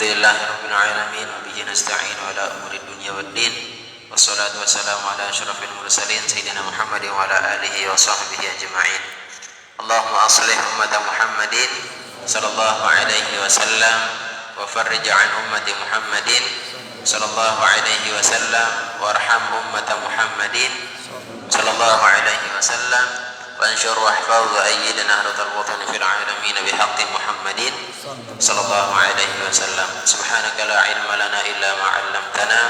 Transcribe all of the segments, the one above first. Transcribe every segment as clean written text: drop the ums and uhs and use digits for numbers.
Alhamdulillahirabbil alamin wa bihi nasta'in ala umuri dunya waddin. Wassalatu wassalamu ala asyrafil mursalin sayyidina Muhammadin wa ala alihi wa sahbihi ajma'in. Allahumma aslih ummata Muhammadin sallallahu alaihi wasallam wa farrij an ummati Muhammadin sallallahu alaihi wasallam warham ummata Muhammadin sallallahu alaihi wasallam وانشر واحفظ وأيد نهضة الوطن في العالمين بحق محمد صلى الله عليه وسلم. سبحانك لا علم لنا إلا ما علمتنا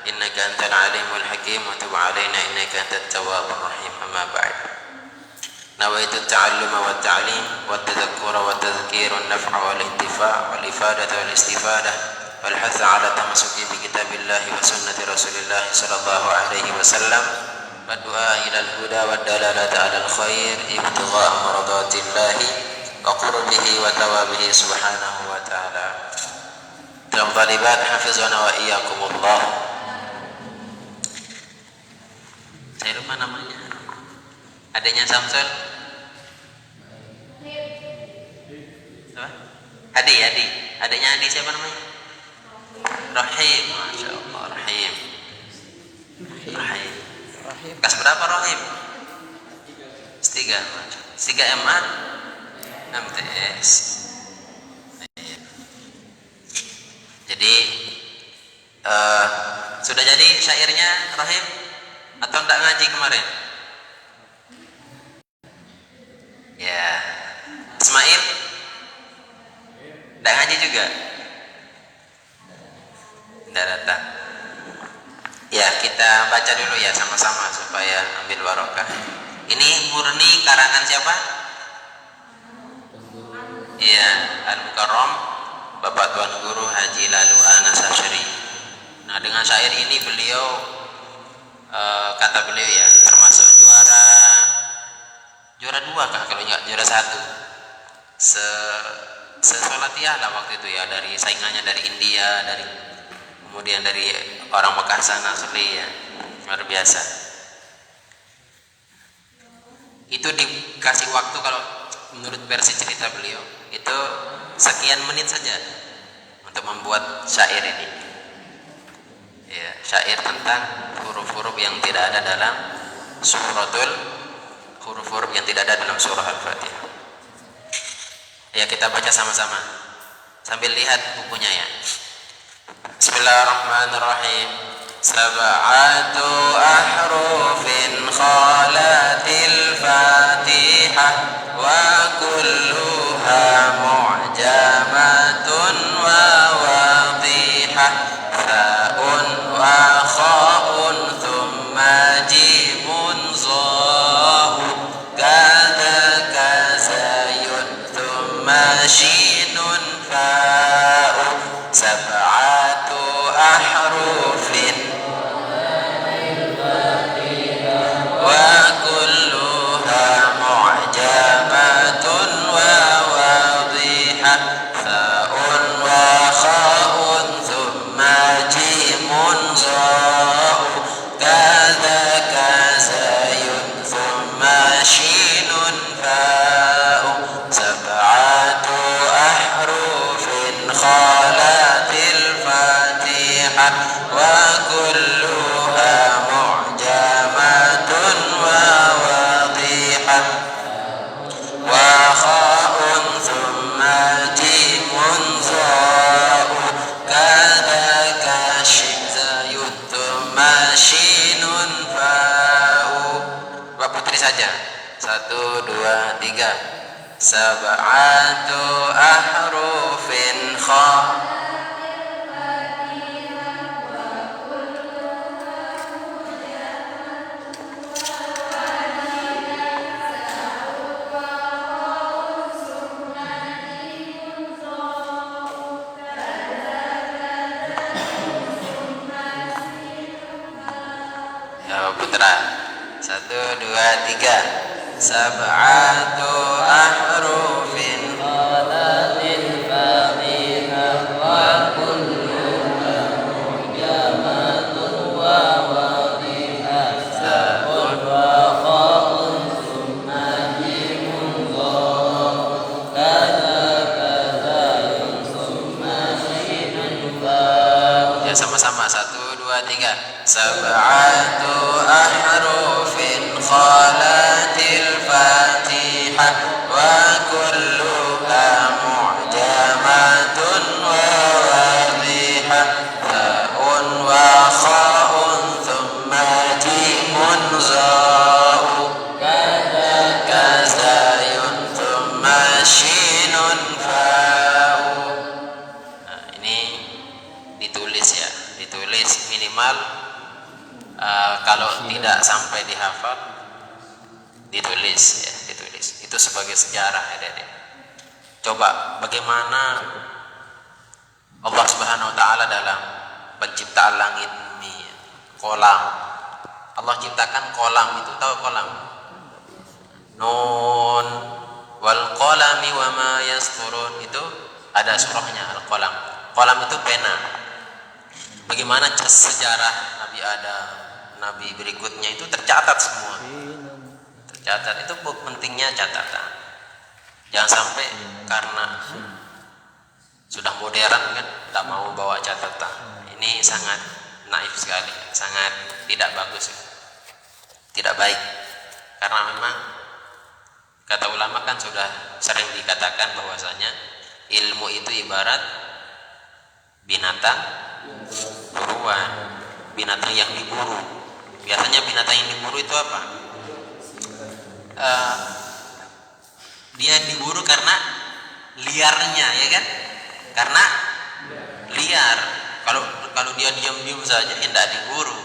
إنك أنت العليم الحكيم وتب علينا إنك أنت التواب الرحيم. أما بعد، نويت التعلم والتعليم والتذكر والتذكير والنفع والانتفاع والإفادة والاستفادة والحث على التمسك بكتاب الله وسنة رسول الله صلى الله عليه وسلم والدعاء إلى الهدى والدلالة على الخير ابتغاء مرضات الله وقربه وثوابه سبحانه وتعالى. طالبات حفظنا وإياكم الله. Saya lupa namanya. Adanya Samsul? Apa? Adi. Adanya Adi siapa namanya? Rahim. Masya Allah, Rahim. Kelas berapa Rahim? S3 MA MTS. Jadi sudah jadi syairnya Rahim atau enggak ngaji kemarin? Ya. Ismail enggak ngaji juga? Enggak datang. Ya, kita baca dulu ya sama-sama supaya ambil barokah. Ini murni karangan siapa? Iya, Al-Mukarram Bapak Tuan Guru Haji Lalu Anas Asyri. Nah, dengan syair ini beliau kata beliau ya, termasuk juara 2 kah kalau enggak juara 1. Sesolatiyah lah waktu itu ya, dari saingannya dari India, kemudian dari orang Mekah sana asli ya, luar biasa. Itu dikasih waktu kalau menurut versi cerita beliau itu sekian menit saja untuk membuat syair ini. Ya, syair tentang huruf-huruf yang tidak ada dalam huruf-huruf yang tidak ada dalam surah Al-Fatihah. Ya, kita baca sama-sama sambil lihat bukunya ya. Bismillahirrahmanirrahim. Sab'atu ahrufin khalatil Fatihah wa kulluha mu'jamatun wa wadihah. Fa'un wa kha'un thumma jimun za'u kadhaka zayun thumma shinun fa'u. Sab'atu ahrufin wa kulluha mu'jamatun wa wadihah. Fa'un wa kha'un thumma jimun za'u kadhaka zayun thumma shinun fa'u. Sab'atu ahrufin khalatil Fatihah wa kulluha mu'jamatun wa wadihah. Wa kha'un thumma jimun za'u kadhaka zayun thumma shinun fa'u. Bapak putri saja. 1, 2, 3. Sab'atu ahrufin putra. 1, 2, 3. Sab'atu ahrufin khalatil Fatihah wa kulluha mu'jamatun wa wadihah. Sab'un wa kha'un thumma jimun dha kadhaka zayun thumma shinun tiga. Sab'atu ahrufin khalatil fatihah wa kulluha mu'jamatun wa wadihah ta'un wa kha'un thumma jimun za'u kazayun thumma shinun fa'u. Nah, ini ditulis ya, ditulis minimal kalau tidak sampai dihafal ditulis ya, ditulis. Itu sebagai sejarah ya, Dek. Coba bagaimana Allah Subhanahu wa taala dalam penciptaan langit ini, kolam. Allah ciptakan kolam itu, tahu kolam? Nun wal qalami wa ma yasturun, itu ada surahnya al-qalam. Kolam itu pena. Bagaimana sejarah Nabi Adam, Nabi berikutnya itu tercatat semua. Tercatat, itu pentingnya catatan. Jangan sampai karena sudah modern kan tak mau bawa catatan. Ini sangat naif sekali, sangat tidak bagus, tidak baik. Karena memang kata ulama kan sudah sering dikatakan bahwasanya ilmu itu ibarat binatang buruan, binatang yang diburu. Biasanya binatang yang diburu itu apa? Dia diburu karena liarnya, ya kan? Karena liar. Kalau dia diam-diam saja ya tidak diburu.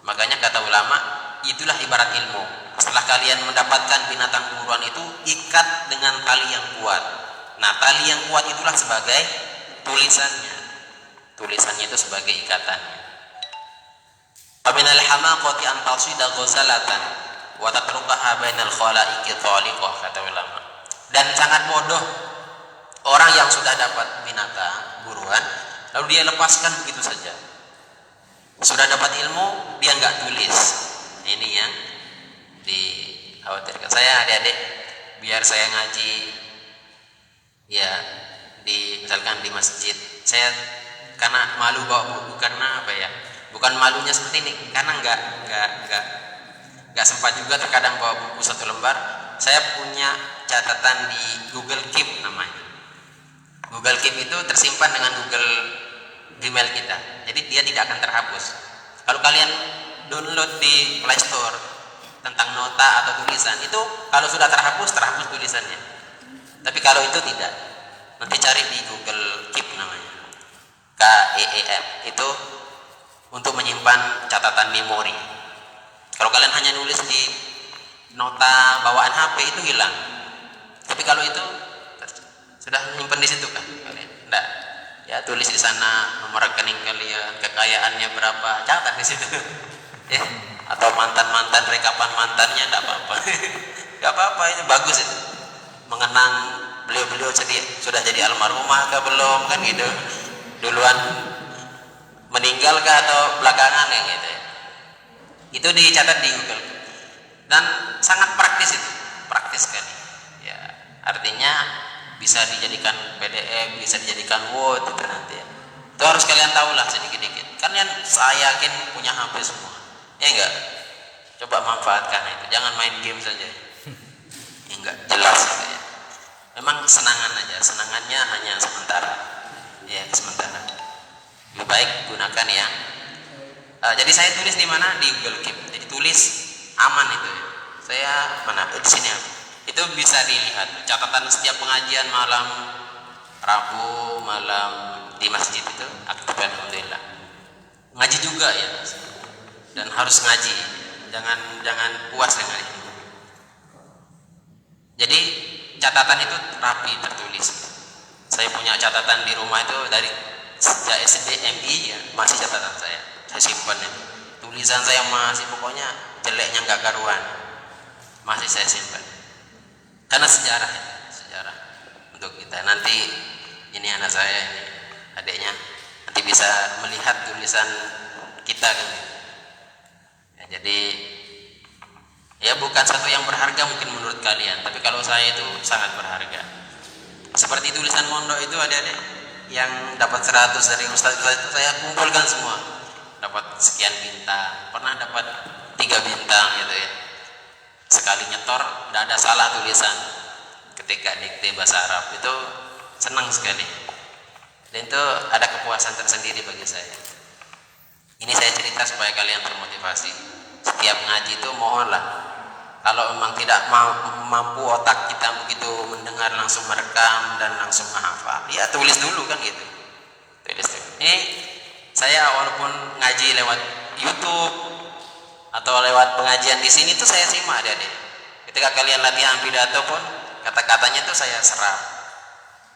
Makanya kata ulama, itulah ibarat ilmu. Setelah kalian mendapatkan binatang buruan itu, ikat dengan tali yang kuat. Nah, tali yang kuat itulah sebagai tulisannya. Tulisannya itu sebagai ikatannya. Faminal hamaqati an tasida ghazalatan wa tatrukaha bainal khalaiqi taliqah, kata ulama. Dan sangat bodoh orang yang sudah dapat binatang buruan lalu dia lepaskan begitu saja. Sudah dapat ilmu dia enggak tulis. Ini yang dikhawatirkan. Saya adik-adik biar saya ngaji ya misalkan di masjid, saya karena malu bawa buku, karena apa ya? Bukan malunya seperti ini, karena enggak sempat juga terkadang bawa buku satu lembar. Saya punya catatan di Google Keep namanya. Google Keep itu tersimpan dengan Google Gmail kita, jadi dia tidak akan terhapus. Kalau kalian download di Play Store tentang nota atau tulisan itu, kalau sudah terhapus tulisannya. Tapi kalau itu tidak, nanti cari di Google Keep namanya, KEEP, itu untuk menyimpan catatan memori. Kalau kalian hanya nulis di nota bawaan HP itu hilang. Tapi kalau itu sudah menyimpan di situ kan kalian? Enggak. Ya tulis di sana nomor rekening kalian, kekayaannya berapa, catat di situ. Ya, atau mantan-mantan, rekapan mantannya enggak apa-apa. Enggak apa-apa, itu bagus itu. Mengenang beliau-beliau sudah jadi almarhumah kah belum kan gitu. Duluan meninggal kah atau belakangan ya gitu. Itu dicatat di Google. Dan sangat praktis itu, praktis sekali. Ya, artinya bisa dijadikan PDF, bisa dijadikan Word itu nanti ya. Itu harus kalian tahulah sedikit-sedikit. Kalian saya yakin punya HP semua. Ya enggak? Coba manfaatkan itu. Jangan main game saja. Ya enggak, jelas gitu ya. Memang kesenangan aja, senangannya hanya sementara. Ya, sementara. Lebih baik gunakan yang jadi saya tulis di mana? Di Google Keep. Jadi tulis aman itu ya. Saya mana? Di sini. Itu bisa dilihat catatan setiap pengajian malam Rabu, malam di masjid itu aktif, alhamdulillah. Ngaji juga ya. Dan harus ngaji. Jangan puas dengan itu. Jadi catatan itu rapi tertulis. Saya punya catatan di rumah itu dari sejak SD MI ya, masih catatan saya simpan itu. Tulisan saya masih pokoknya jeleknya nggak karuan, masih saya simpan. Karena sejarah untuk kita nanti. Ini anak saya, ini adiknya, nanti bisa melihat tulisan kita kan. Ya, jadi ya bukan satu yang berharga mungkin menurut kalian, tapi kalau saya itu sangat berharga. Seperti tulisan mondok itu adik-adik yang dapat 100 dari ustaz itu saya kumpulkan semua. dapat sekian bintang, pernah dapat 3 bintang gitu ya. Sekali nyetor tidak ada salah tulisan ketika dikte bahasa Arab, itu senang sekali. Dan itu ada kepuasan tersendiri bagi saya. Ini saya cerita supaya kalian termotivasi. Setiap ngaji itu mohonlah, kalau memang tidak mampu otak kita begitu mendengar langsung merekam dan langsung menghafal, ya tulis dulu kan gitu. Tulis dulu. Ini saya walaupun ngaji lewat YouTube atau lewat pengajian di sini tuh saya simak adik-adik. Ketika kalian latihan pidato pun kata-katanya tuh saya serap.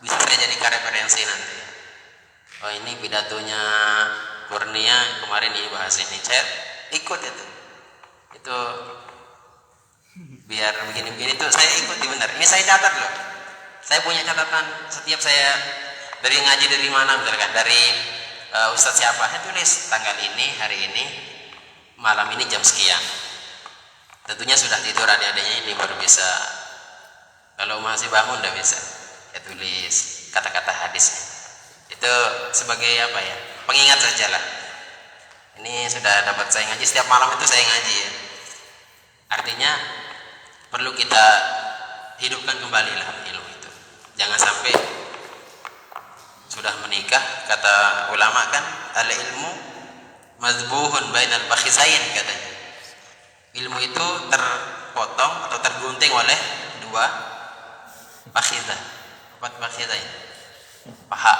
Bisa saya jadikan referensi nanti. Oh ini pidatonya Kurnia kemarin ini bahas ini, saya ikut itu. Itu biar begini-begini tuh saya ikuti benar. Ini saya catat loh. Saya punya catatan setiap saya dari ngaji dari mana misalkan dari Ustadz siapa, saya tulis tanggal ini, hari ini, malam ini jam sekian. Tentunya sudah tidur adik-adiknya ini baru bisa. Kalau masih bangun udah bisa. Ya tulis kata-kata hadisnya. Itu sebagai apa ya? Pengingat saja lah. Ini sudah dapat saya ngaji setiap malam itu saya ngaji ya. Artinya perlu kita hidupkan kembali lah ilmu itu. Jangan sampai sudah menikah, kata ulama kan, al ilmu mazbuhun bainal bakhizain katanya. Ilmu itu terpotong atau tergunting oleh 2 bakhizah. Apa bakhizah ini? Paha.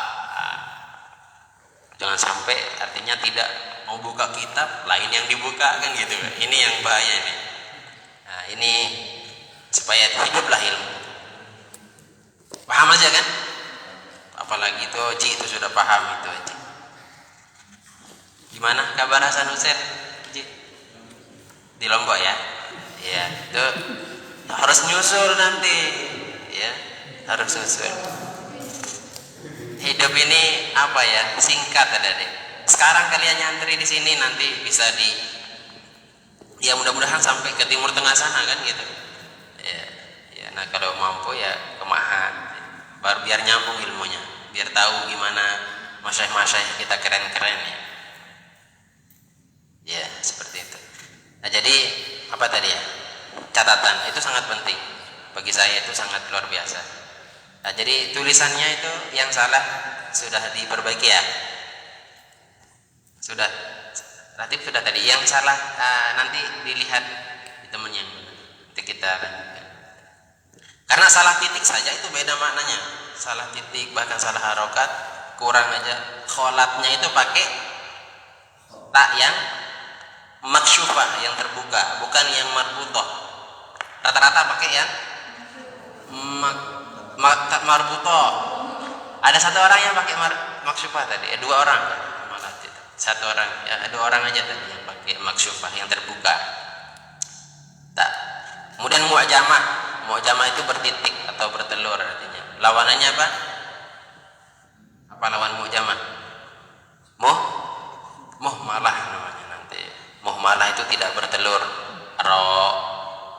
Jangan sampai artinya tidak mau buka kitab lain yang dibuka kan gitu. Ini yang bahaya ini. Nah, ini supaya hiduplah ilmu. Paham aja kan? Apalagi itu Ji itu sudah paham itu Ji. Gimana kabar Hasan Husain? Ji? Di Lombok ya? Iya, itu harus nyusul nanti. Ya, harus nyusul. Hidup ini apa ya? Singkat adik-adik. Sekarang kalian nyantri di sini nanti bisa ya mudah-mudahan sampai ke Timur Tengah sana kan gitu. Ya, nah kalau mampu ya ke Mahat. Baru biar nyambung ilmunya, biar tahu gimana masyaikh-masyaikh kita keren-keren ya. Ya, seperti itu. Nah, jadi apa tadi ya? Catatan itu sangat penting. Bagi saya itu sangat luar biasa. Nah, jadi tulisannya itu yang salah sudah diperbaiki ya. Sudah. Relatif sudah tadi. Yang salah nanti dilihat di temannya. Nanti kita lanjutkan. Karena salah titik saja itu beda maknanya. Salah titik bahkan salah harokat kurang aja. Kholatnya itu pakai tak yang maksyufah yang terbuka, bukan yang marbutoh. Rata-rata pakai yang marbutoh. Ada satu orang yang pakai maksyufah tadi, 2 orang malah satu orang, ya 2 orang aja tadi yang pakai maksyufah yang terbuka. Tak. Kemudian mu'jamah itu bertitik atau bertelur artinya. Lawanannya apa? Apa lawan mu'jamah? Muhmalah namanya nanti. Muhmalah itu tidak bertelur. Ro,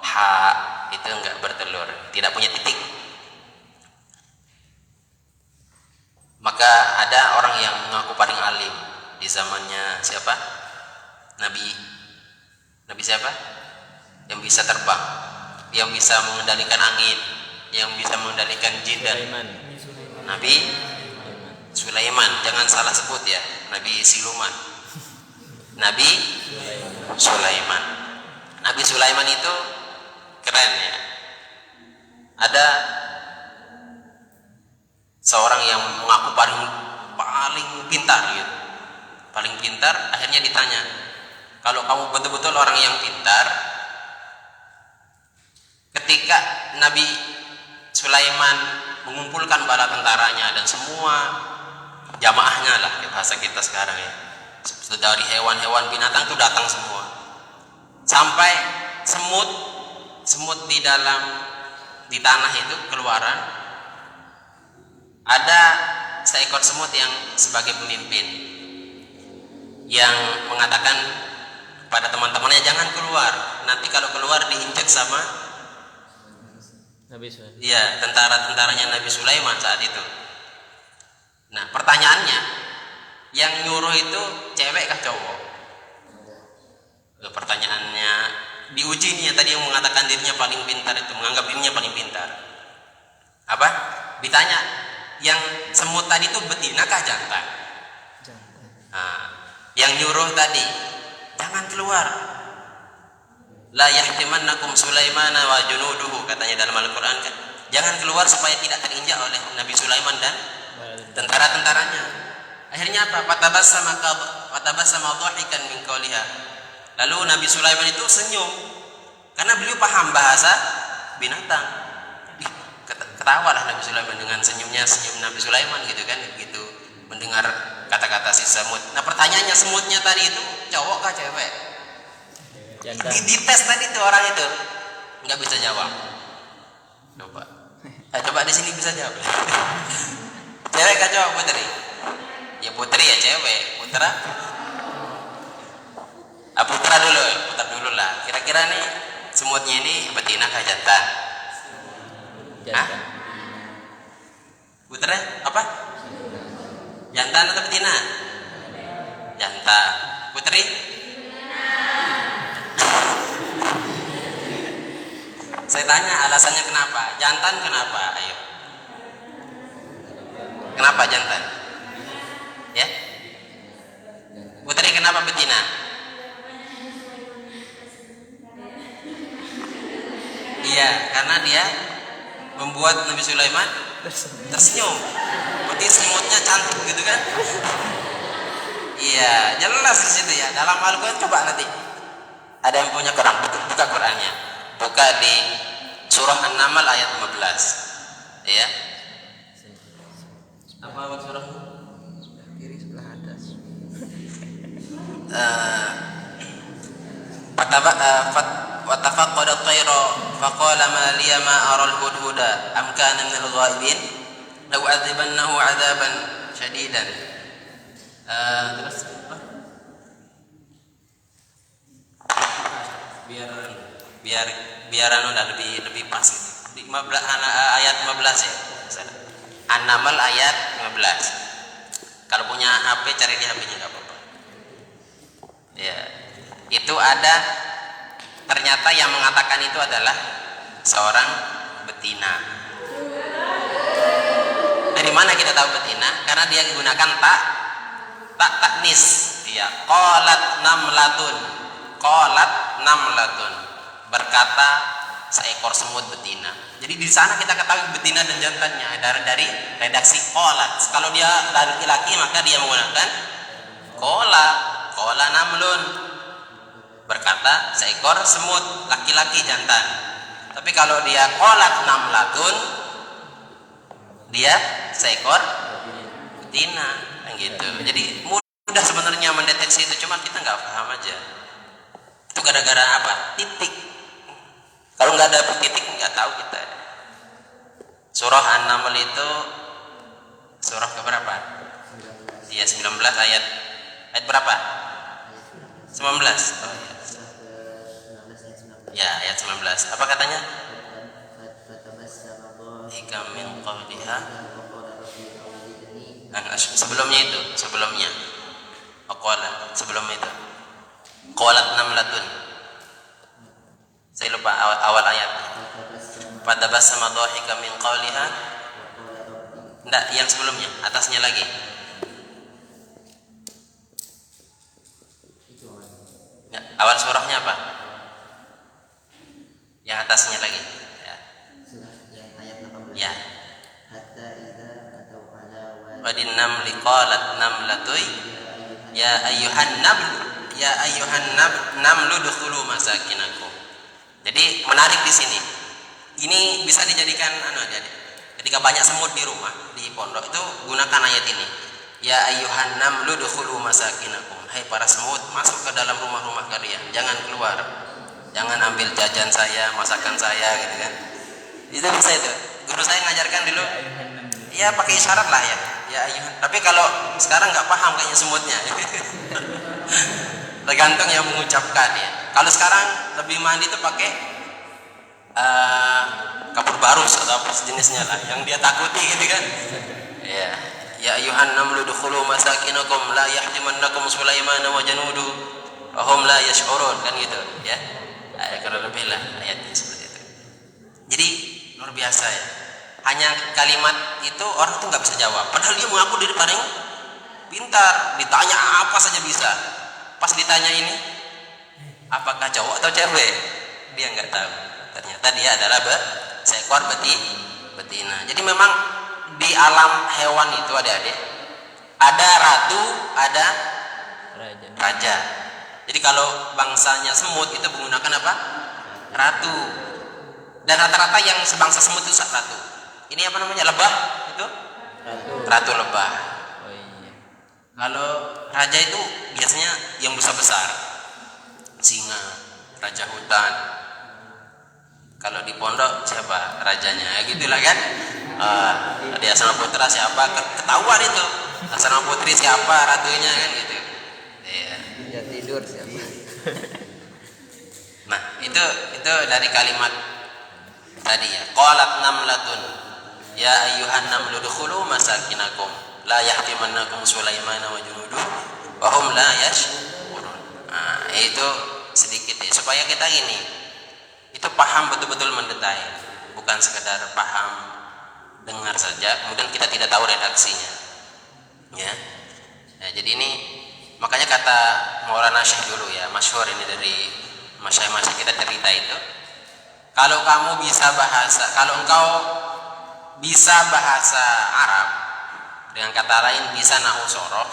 ha itu enggak bertelur, tidak punya titik. Maka ada orang yang mengaku paling alim di zamannya siapa? Nabi siapa? Yang bisa terbang, yang bisa mengendalikan angin, yang bisa mengendalikan jin dan Nabi Sulaiman. Jangan salah sebut ya, Nabi Siluman. Nabi Sulaiman. Nabi Sulaiman itu keren ya. Ada seorang yang mengaku paling pintar gitu. Paling pintar, akhirnya ditanya, kalau kamu betul-betul orang yang pintar, ketika Nabi Sulaiman mengumpulkan bala tentaranya dan semua jamaahnya lah, bahasa kita sekarang ya, dari hewan-hewan binatang itu datang semua, sampai semut di tanah itu keluaran. Ada seekor semut yang sebagai pemimpin yang mengatakan pada teman-temannya, jangan keluar, nanti kalau keluar diinjak sama Nabi Sulaiman. Iya, tentara-tentaranya Nabi Sulaiman saat itu. Nah, pertanyaannya, yang nyuruh itu cewek kah cowok? Pertanyaannya diuji nih, yang tadi yang mengatakan dirinya paling pintar itu, menganggap dirinya paling pintar. Apa? Ditanya, yang semut tadi itu betina kah jantan? Nah, yang nyuruh tadi, jangan keluar. La yahtimannakum Sulaimana wa junuduhu, katanya dalam Al-Quran kan. Jangan keluar supaya tidak terinjak oleh Nabi Sulaiman dan tentara-tentaranya. Akhirnya apa? Fatabassama dhahikan min qawliha. Lalu Nabi Sulaiman itu senyum karena beliau paham bahasa binatang. Ketawalah Nabi Sulaiman dengan senyum Nabi Sulaiman gitu kan, gitu mendengar kata-kata si semut. Nah, pertanyaannya semutnya tadi itu cowok kah cewek? Di tes tadi tuh orang itu nggak bisa jawab. Coba di sini bisa jawab. Cewek kah cowok, Putri? Ya Putri ya cewek. Putra? Putra dulu lah. Kira-kira nih semutnya ini betina kah jantan? Hah? Putra apa? Jantan atau betina? Jantan. Putri? Saya tanya alasannya kenapa? Jantan kenapa? Ayo. Kenapa jantan? Ya? Putri kenapa betina? Iya, karena dia membuat Nabi Sulaiman tersenyum. Berarti semutnya cantik gitu kan? Iya, jelas di situ ya. Dalam Al-Quran coba nanti. Ada yang punya Quran, buka Qurannya. Buka di surah An-Naml ayat 15. Ya. Apa surah? Sebelah kiri, sebelah atas. Watafaqada at-tayra faqala ma liya ma ara al-hudhuda am kana min al-ghaibin law adzibannahu 'adzaban shadidan. Terus biar anu lebih pas gitu. Di 15, ayat 15 ya. An-Naml ayat 15. Kalau punya HP cari di HP-nya enggak apa-apa. Ya. Itu ada, ternyata yang mengatakan itu adalah seorang betina. Dari mana kita tahu betina? Karena dia menggunakan taknis. Ya, qalat namlatun. Berkata seekor semut betina. Jadi di sana kita ketahui betina dan jantannya dari redaksi qalat. Kalau dia laki-laki maka dia menggunakan qala namlun. Berkata seekor semut, laki-laki jantan. Tapi kalau dia qalat namlatun, dia seekor betina, gitu. Jadi mudah sebenarnya mendeteksi itu, cuma kita nggak paham aja. Itu gara-gara apa? Titik. Kalau nggak ada titik nggak tahu kita. Surah An-Naml itu surah keberapa? Iya 19 ayat berapa? 19. Oh, ya ayat 19. Apa katanya? Hikam min qawliha. Sebelumnya sebelum itu qalat namlatun. Saya lupa awal ayat. Fatabassama dhahika min qawliha. Enggak, yang sebelumnya, atasnya lagi. Ya, awal surahnya apa? Yang atasnya lagi. Ya. Wadin namli qalat namlatuy ya ayyuhan namlu dukhulu masakinakum. Jadi menarik di sini. Ini bisa dijadikan aja deh. Ketika banyak semut di rumah, di pondok itu gunakan ayat ini. Ya ayyuhan namlu dukhulu masakinakum. Hai para semut, masuk ke dalam rumah-rumah kalian. Jangan keluar. Jangan ambil jajan saya, masakan saya gitu kan. Itu bisa itu. Guru saya ngajarkan dulu. Ya pakai isyarat lah ya. Ya ayyuhan. Tapi kalau sekarang nggak paham kayaknya semutnya. Tergantung yang mengucapkan ya. Kalau sekarang lebih mandi itu pakai kapur barus atau apa sejenisnya lah, yang dia takuti gitu kan. Ya, ya ayyuhan namlu dukhulu masakinakum la yahtimannakum Sulaiman wa januduhu. hum la yash'urun, kan gitu ya. Kurang lebih lah ayatnya seperti itu. Jadi luar biasa ya. Hanya kalimat itu orang tuh nggak bisa jawab. Padahal dia mengaku diri paling pintar, ditanya apa saja bisa. Pas ditanya ini, apakah cowok atau cewek? Dia nggak tahu. Ternyata dia adalah seekor betina. Jadi memang di alam hewan itu adik-adik ada ratu, ada raja. Jadi kalau bangsanya semut itu menggunakan apa? Ratu. Dan rata-rata yang sebangsa semut itu ratu. Ini apa namanya? Lebah itu? Ratu lebah. Oh iya. Kalau raja itu biasanya yang besar-besar. Singa, raja hutan. Kalau di pondok siapa? Rajanya, gitulah kan? Di asrama putra siapa? Ketahuan itu. Asrama putri siapa? Ratunya, kan gitu. Iya. Ya tidur siapa? Nah, itu dari kalimat tadi ya. Qalat namlatun ya ayyuhan namlu dukhulu masakinakum la yahtimannakum Sulaiman wa junuduhu wa hum la yash'urun. Nah, itu sedikit ya supaya kita gini. Itu paham betul-betul mendetail, bukan sekedar paham dengar saja kemudian kita tidak tahu redaksinya. Ya. Nah, jadi ini makanya kata Maulana Syekh dulu ya, masyhur ini dari masyayikh kita cerita itu. Kalau kamu bisa bahasa, kalau engkau bisa bahasa Arab, dengan kata lain bisa nahwu sorof,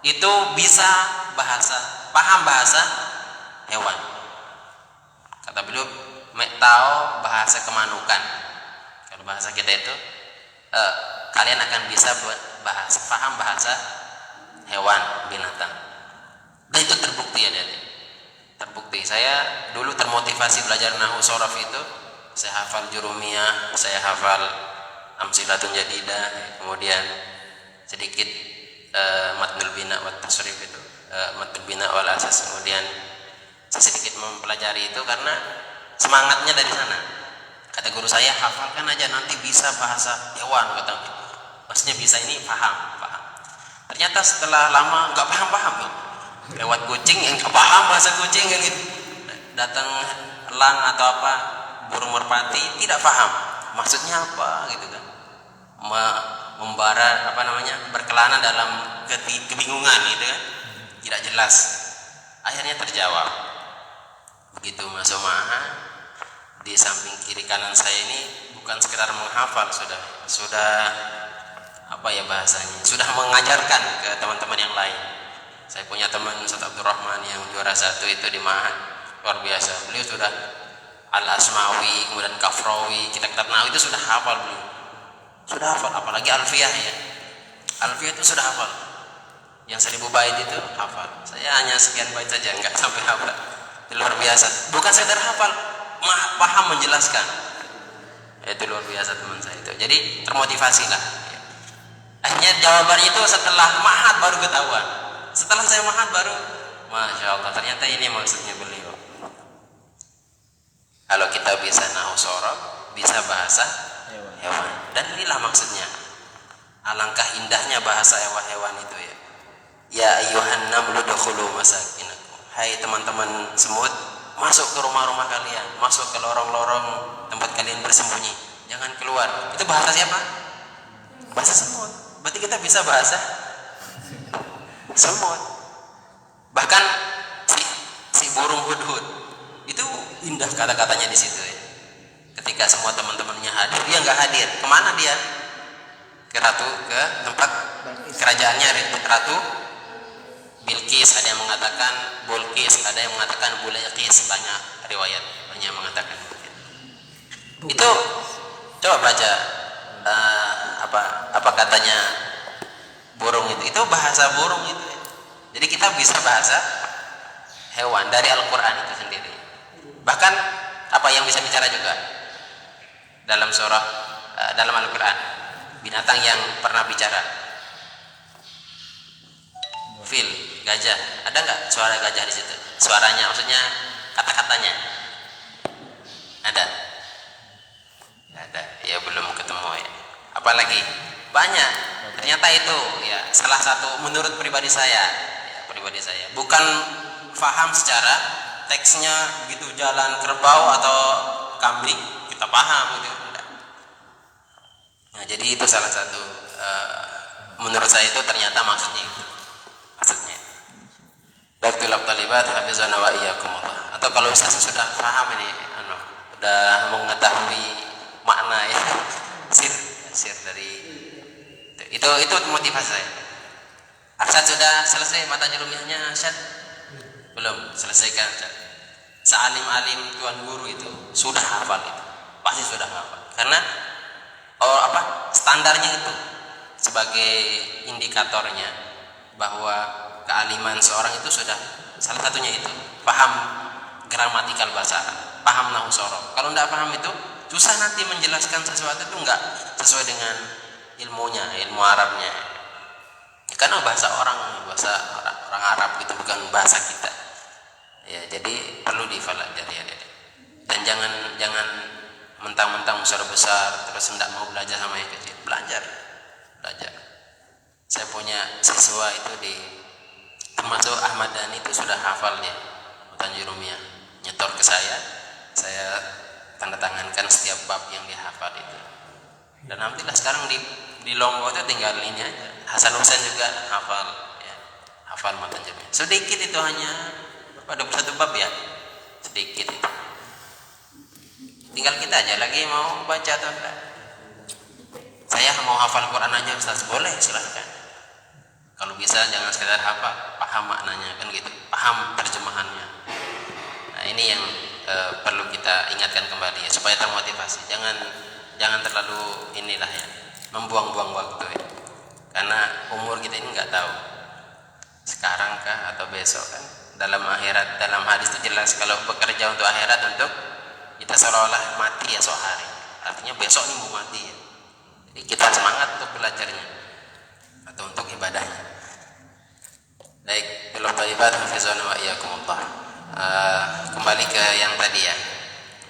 itu bisa paham bahasa hewan. Kata beliau, mek tahu bahasa kemanukan. Kalau bahasa kita itu, kalian akan bisa paham bahasa hewan, binatang. Dan itu terbukti ya, terbukti. Saya dulu termotivasi belajar nahwu sorof itu. Saya hafal jurumiyah, saya hafal amsilatun jadidah, kemudian sedikit matnul bina wa tasrif itu, matnul bina wal asas. Kemudian saya sedikit mempelajari itu karena semangatnya dari sana. Kata guru saya, hafalkan aja nanti bisa bahasa hewan, kata. Maksudnya bisa ini paham. Ternyata setelah lama nggak paham. Lewat kucing yang nggak paham bahasa kucing yang gitu. Datang elang atau apa, burung merpati tidak paham maksudnya apa gitu kan. Membara berkelana dalam kebingungan gitu kan. Tidak jelas. Akhirnya terjawab. Begitu masuk maha, di samping kiri kanan saya ini bukan sekedar menghafal, sudah apa ya bahasanya, sudah mengajarkan ke teman-teman yang lain. Saya punya teman Ustaz Abdurrahman yang juara 1 itu di Ma'had, luar biasa. Beliau sudah Al-Asmawi, kemudian Kafrawi, kitab-kitab Nahwu itu sudah hafal beliau. Sudah hafal, apalagi Alfiyah ya. Alfiyah itu sudah hafal. Yang 1000 bait itu hafal. Saya hanya sekian bait saja, enggak sampai hafal. Itu luar biasa. Bukan sekedar hafal, paham menjelaskan. Itu luar biasa teman saya itu. Jadi termotivasilah. Akhirnya jawabannya itu setelah Ma'had baru ketahuan. Setelah saya Ma'had baru, Masya Allah, ternyata ini maksudnya beliau. Kalau kita bisa nahwu sorof, bisa bahasa hewan. Dan inilah maksudnya. Alangkah indahnya bahasa hewan-hewan itu ya. Ya ayyuhan namlu dukhulu masakinakum. Hai teman-teman semut, masuk ke rumah-rumah kalian, masuk ke lorong-lorong tempat kalian bersembunyi. Jangan keluar. Itu bahasa siapa? Bahasa semut. Berarti kita bisa bahasa semut. Bahkan si burung hudhud itu indah kata-katanya di situ ya. Ketika semua teman-temannya hadir, dia nggak hadir. Kemana dia? Ke tempat kerajaannya Ratu Bilqis. Ada yang mengatakan Bulqis, ada yang mengatakan Bulqis. Banyak riwayat, banyak mengatakan itu. Coba baca apa katanya burung itu bahasa burung itu ya. Jadi kita bisa bahasa hewan dari Al-Quran itu sendiri. Bahkan apa yang bisa bicara juga dalam surah dalam Al-Quran, binatang yang pernah bicara, fil, gajah. Ada nggak suara gajah di situ? Suaranya, maksudnya kata-katanya ada? Ada. Ya belum ketemu ya. Apalagi banyak. Ternyata itu ya salah satu menurut pribadi saya, bukan faham secara teksnya begitu jalan kerbau atau kambing kita paham gitu. Nah, jadi itu salah satu menurut saya itu ternyata maksudnya itu. Maksudnya. Baiklah talibat hafizana wa iyyakumullah. Atau kalau Ustaz sudah paham ini sudah mengetahui makna ya sir dari itu motivasi saya. Arsyad sudah selesai mata rumiahnya Arsyad? Belum, selesaikan Arsyad. Sealim-alim tuan guru itu sudah hafal itu. Pasti sudah hafal. Karena standarnya itu sebagai indikatornya bahwa kealiman seorang itu sudah salah satunya itu paham gramatikal bahasa Arab, paham nahwu sorof. Kalau tidak paham itu susah nanti menjelaskan sesuatu itu enggak sesuai dengan ilmunya, ilmu Arabnya. Karena bahasa orang Arab itu bukan bahasa kita. Ya, jadi perlu dipelajari ya. Dan jangan mentang-mentang besar terus tidak mau belajar sama yang kecil. Belajar. Saya punya siswa itu termasuk Ahmad Dhani itu sudah hafal dia Tanjurumiyah, nyetor ke saya tanda tangankan setiap bab yang dia hafal itu. Dan alhamdulillah sekarang di Lombok itu tinggal ini aja. Hasan Husain juga hafal matan Tanjurumiyah. Sedikit itu hanya 21 bab ya, sedikit itu. Tinggal kita aja lagi mau baca atau enggak. Saya mau hafal Quran aja Ustaz, boleh silahkan. Kalau bisa jangan sekedar hafal, paham maknanya kan gitu, paham terjemahannya. Nah ini yang perlu kita ingatkan kembali ya, supaya termotivasi. Jangan terlalu membuang-buang waktu ya. Karena umur kita ini nggak tahu sekarang kah atau besok kan. Dalam hadis itu jelas kalau bekerja untuk akhirat, untuk kita seolah-olah mati esok hari. Artinya besok ini mau mati ya. Jadi kita semangat untuk belajarnya atau untuk ibadahnya. Baik, belum taibat hafizana wa iyyakumullah. Kembali ke yang tadi ya,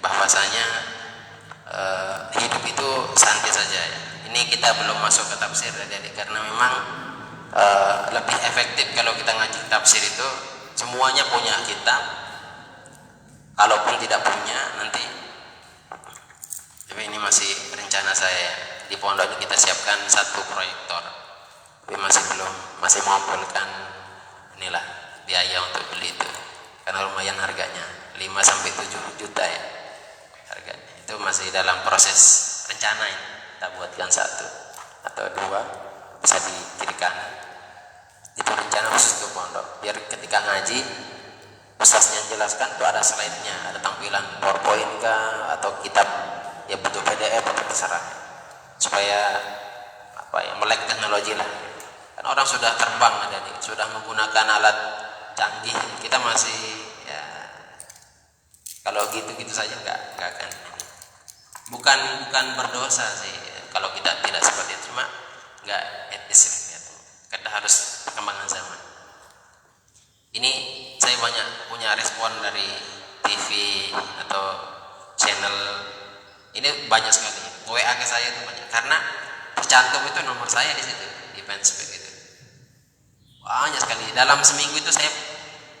bahwasanya hidup itu santai saja ya. Ini kita belum masuk ke tafsir tadi karena memang lebih efektif kalau kita ngaji tafsir itu semuanya punya kitab. Kalaupun tidak punya nanti, tapi ini masih rencana saya di pondok ini kita siapkan 1 proyektor, tapi masih mengumpulkan biaya untuk beli itu karena lumayan harganya 5-7 juta ya harganya. Itu masih dalam proses rencana ini, kita buatkan 1 atau 2 bisa di kiri kanan. Itu rencana khusus untuk pondok biar ketika ngaji ustaznya jelaskan tuh ada slide-nya, ada tampilan PowerPoint kah atau kitab ya bentuk PDF atau terserah, supaya melek teknologi lah. Karena orang sudah terbang sudah menggunakan alat canggih, kita masih ya kalau gitu saja nggak akan. Bukan berdosa sih kalau kita tidak seperti itu, cuma nggak etis ya. Kita harus perkembangan zaman. Ini saya banyak punya respon dari TV atau channel ini banyak sekali. WA ke saya itu banyak karena tercantum itu nomor saya di situ di fanspage itu. Banyak sekali. Dalam seminggu itu saya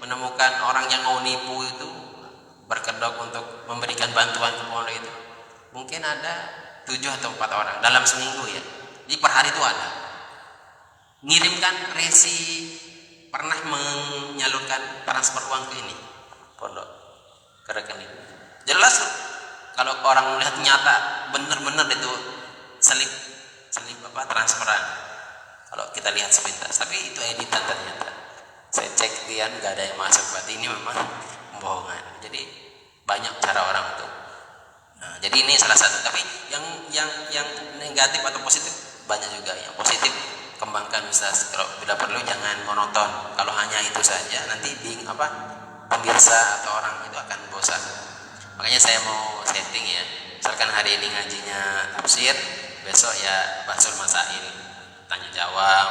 menemukan orang yang mau nipu itu berkedok untuk memberikan bantuan ke pondok itu. Mungkin ada 7 atau 4 orang dalam seminggu ya. Jadi per hari itu ada. Ngirimkan resi, pernah menyalurkan transfer uang ke ini pondok ke rekening. Jelas kalau orang melihat nyata benar-benar itu selip transferan. Kalau kita lihat sepintas, tapi itu editan ternyata. Saya cek dia nggak ada yang masuk, berarti ini memang pembohongan. Jadi banyak cara orang untuk. Nah, jadi ini salah satu. Tapi yang negatif atau positif banyak juga. Yang positif kembangkan Ustaz. Kalau bila perlu jangan monoton. Kalau hanya itu saja nanti pemirsa atau orang itu akan bosan. Makanya saya mau setting ya. Misalkan hari ini ngajinya tafsir, besok ya bahsul masail, tanya jawab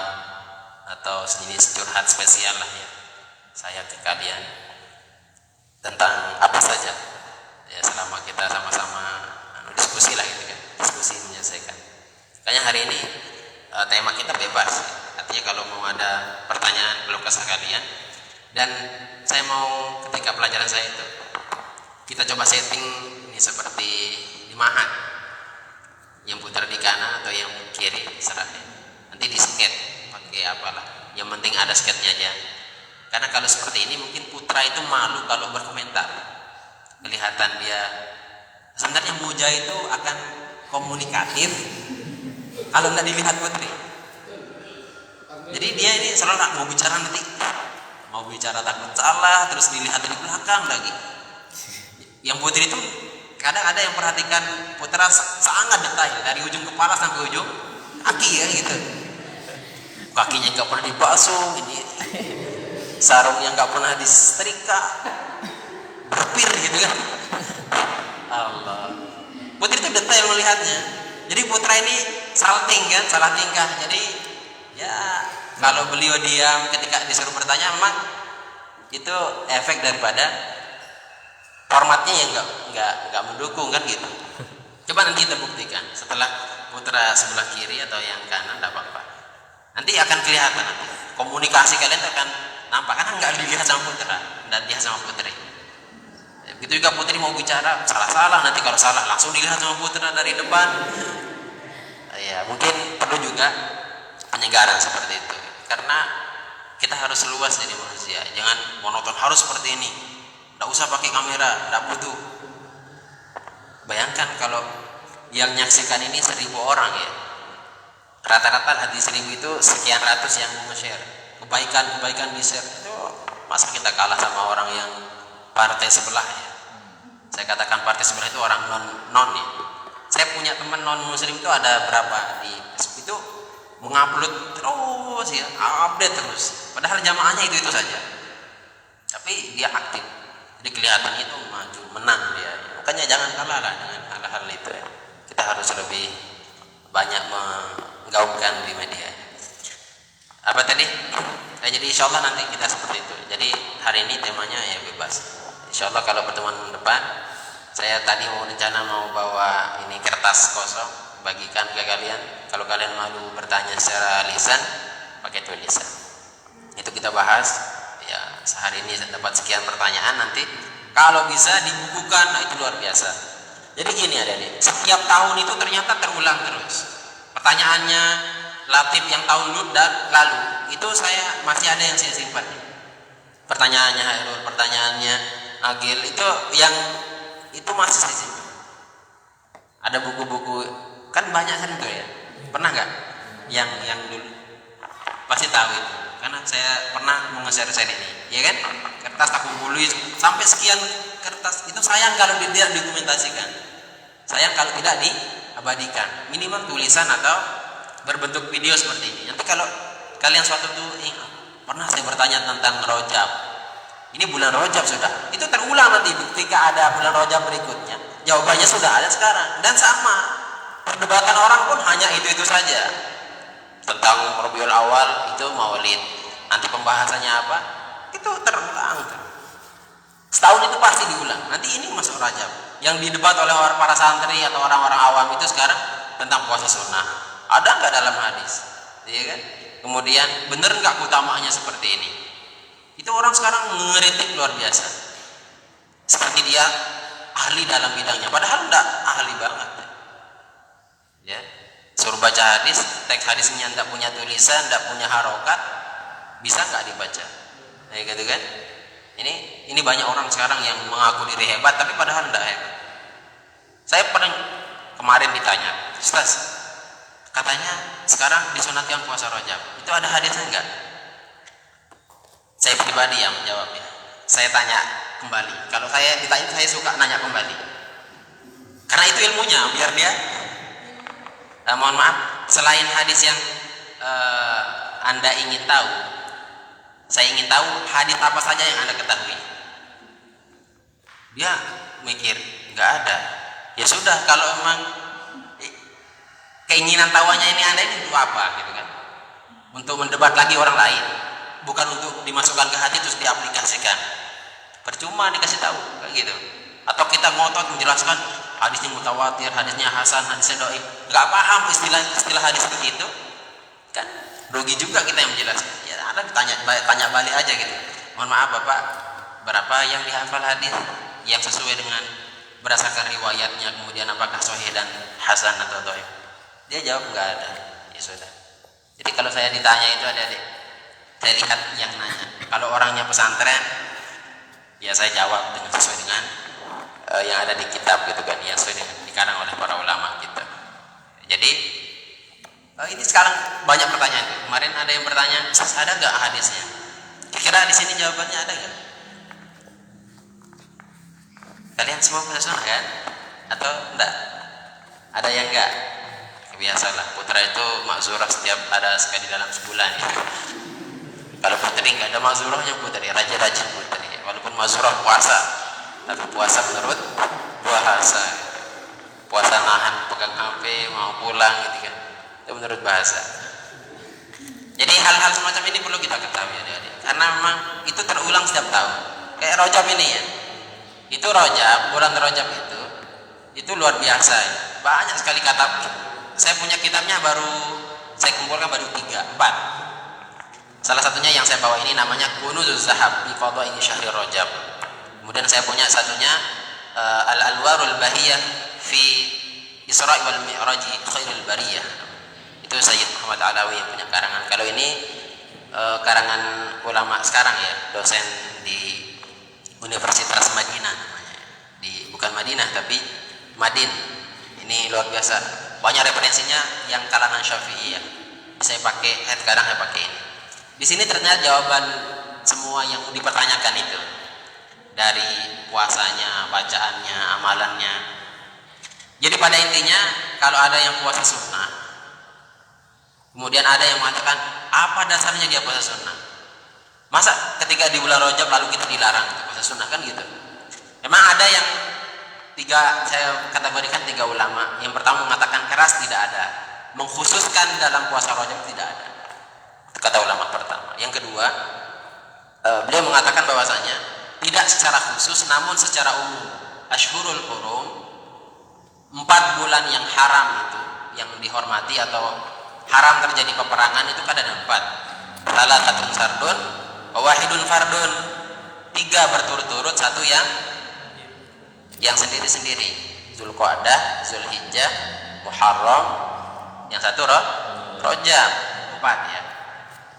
atau sejenis curhat spesial lah ya. Saya ke kalian tentang apa saja. Ya selama kita sama-sama diskusi lah gitu kan. Diskusi menyelesaikan. Makanya hari ini tema kita bebas. Artinya kalau mau ada pertanyaan belum kesah kalian Dan saya mau ketika pelajaran saya itu kita coba setting ini seperti di mahat, yang putar di kanan atau yang kiri serah. Nanti di skate pakai apalah, yang penting ada skate-nya aja. Karena kalau seperti ini mungkin putra itu malu kalau berkomentar, kelihatan dia. Sebenarnya muja itu akan komunikatif kalau nggak dilihat putri. Jadi dia ini selalu mau bicara, nanti mau bicara takut salah, terus dilihat dari belakang lagi. Yang putri itu kadang ada yang perhatikan putra sangat detail dari ujung kepala sampai ujung kaki ya gitu. Kakinya nggak pernah dibasuh, ini sarungnya nggak pernah disetrika, berpir gitu kan. Allah. Putri itu detail melihatnya. Jadi putra ini salting kan, salah tingkah. Jadi ya kalau beliau diam ketika disuruh bertanya, memang itu efek daripada formatnya yang nggak mendukung kan gitu. Coba nanti kita buktikan setelah putra sebelah kiri atau yang kanan, tidak apa-apa. Nanti akan kelihatan, nanti komunikasi kalian akan nampak, karena nggak dilihat sama putra dan dilihat sama putri. Begitu juga putri mau bicara salah-salah, nanti kalau salah langsung dilihat sama putra dari depan. Ya mungkin perlu juga penyegaran seperti itu, karena kita harus luas jadi manusia, jangan monoton harus seperti ini. Tidak usah pakai kamera, tidak butuh. Bayangkan kalau yang menyaksikan ini 1.000 orang ya, rata-rata hadis 1.000 itu sekian ratus yang mau nge-share kebaikan di-share. Itu masa kita kalah sama orang yang partai sebelah ya. Saya katakan partai sebelah itu orang non ya. Saya punya teman non muslim itu ada berapa di Facebook itu mengupload terus ya, update terus. Padahal jamaahnya itu saja. Tapi dia aktif. Jadi kelihatan itu maju, menang dia. Makanya jangan kalah lah dengan hal-hal itu ya. Kita harus lebih banyak menggaungkan di media. Apa tadi? Jadi insya Allah nanti kita seperti itu. Jadi hari ini temanya ya bebas. Insya Allah kalau pertemuan depan, saya tadi rencana mau bawa ini kertas kosong, bagikan ke kalian. Kalau kalian malu bertanya secara lisan, pakai tulisan. Itu kita bahas. Ya sehari ini dapat sekian pertanyaan, nanti kalau bisa dibukukan, nah itu luar biasa. Jadi gini adik-adik, setiap tahun itu ternyata terulang terus. Pertanyaannya Latif yang tahun lalu itu saya masih ada yang saya simpan. Pertanyaannya Hairul, pertanyaannya Agil itu yang itu masih saya simpan. Ada buku-buku kan banyak kan itu ya. Pernah nggak? Yang dulu pasti tahu itu. Karena saya pernah mengeser ini, ya kan? Kertas tak kumpuli sampai sekian kertas. Itu sayang kalau tidak dokumentasikan. Sayang kalau tidak diabadikan. Minimal tulisan atau berbentuk video seperti ini. Nanti kalau kalian suatu tuh pernah saya bertanya tentang Rojab. Ini bulan Rojab sudah. Itu terulang nanti ketika ada bulan Rojab berikutnya. Jawabannya sudah ada sekarang dan sama. Perdebatan orang pun hanya itu saja. Tentang Rabiul Awal itu Maulid. Nanti pembahasannya apa? Itu terulang. Setahun itu pasti diulang. Nanti ini masuk Rajab. Yang didebat oleh para santri atau orang-orang awam itu sekarang tentang puasa sunnah. Ada nggak dalam hadis? Iya kan? Kemudian benar nggak utamanya seperti ini? Itu orang sekarang mengeritik luar biasa. Seperti dia ahli dalam bidangnya. Padahal enggak ahli banget. Ya. Suruh baca hadis, teks hadisnya tidak punya tulisan, tidak punya harokat, bisa nggak dibaca? Ya gitu kan? Ini banyak orang sekarang yang mengaku diri hebat, tapi padahal tidak hebat. Saya pernah kemarin ditanya, Ustaz, katanya sekarang disunatkan puasa Rajab, itu ada hadisnya enggak? Saya pribadi yang menjawabnya. Saya tanya kembali. Kalau saya ditanya, saya suka nanya kembali. Karena itu ilmunya, biar dia. Mohon maaf, selain hadis yang Anda ingin tahu, saya ingin tahu hadis apa saja yang Anda ketahui. Dia mikir, nggak ada. Ya sudah, kalau memang keinginan tahuannya ini Anda ini untuk apa, gitu kan? Untuk mendebat lagi orang lain, bukan untuk dimasukkan ke hati terus diaplikasikan. Percuma dikasih tahu, kayak gitu. Atau kita ngotot menjelaskan hadisnya mutawatir, hadisnya hasan, hadisnya dhaif, nggak paham istilah hadis itu, kan rugi juga kita yang menjelaskan. Ya Anda tanya balik aja gitu. mohon maaf Bapak, berapa yang dihafal hadis yang sesuai dengan berdasarkan riwayatnya, kemudian apakah sahih dan hasan atau dhaif? Dia jawab enggak ada. Ya sudah. Jadi kalau saya ditanya itu adik-adik, saya lihat yang nanya. Kalau orangnya pesantren, ya saya jawab dengan sesuai dengan yang ada di kitab gitu kan, yang sesuai dengan dikarang oleh para ulama gitu. Jadi ini sekarang banyak pertanyaan. Kemarin ada yang bertanya, Ustaz ada nggak hadisnya? Kira-kira di sini jawabannya ada nggak? Kalian semua punya sunnah kan? Atau enggak? Ada yang enggak? Biasalah, putra itu makzurah setiap ada sekali dalam sebulan ya. Kalau putri enggak ada makzurahnya putri, raja-raja putri. Walaupun makzurah puasa, tapi puasa menurut bahasa. Puasa nahan pegang HP mau pulang gitu kan. Itu menurut bahasa. Jadi hal-hal semacam ini perlu kita ketahui adik-adik. Karena memang itu terulang setiap tahun. Kayak Rajab ini ya. Itu Rajab, bulan Rajab itu luar biasa ya. Banyak sekali kata. Saya punya kitabnya baru saya kumpulkan baru 3, 4. Salah satunya yang saya bawa ini namanya Kunuzuz Zahab bi Qada'i Syahr Rajab. Kemudian saya punya satunya Al-Alwarul Bahiyah fi Isra' wal Mi'raj Khairul Bariyah. Itu Sayyid Muhammad Alawi yang punya karangan. Kalau ini karangan ulama sekarang ya, dosen di Universitas Madinah namanya. Bukan Madinah tapi Madin. Ini luar biasa. Banyak referensinya yang kalangan Syafi'iyah. Saya pakai, sekarang saya pakai ini. Di sini ternyata jawaban semua yang dipertanyakan itu. Dari puasanya, bacaannya, amalannya. Jadi pada intinya kalau ada yang puasa sunnah, kemudian ada yang mengatakan apa dasarnya dia puasa sunnah? Masa ketika di bulan Rajab lalu kita dilarang untuk puasa sunnah kan gitu? Memang ada yang saya kategorikan 3 ulama. Yang pertama mengatakan keras tidak ada, mengkhususkan dalam puasa Rajab tidak ada. Itu kata ulama pertama. Yang kedua, beliau mengatakan bahwasanya tidak secara khusus namun secara umum. Ashhurul Hurum, 4 bulan yang haram itu, yang dihormati atau haram terjadi peperangan itu kan ada 4. Salatun sardun, wahidun fardun. 3 berturut-turut, 1 yang sendiri-sendiri. Zulqa'dah, Zulhijjah, Muharram, yang 1 Rajab. 4 ya.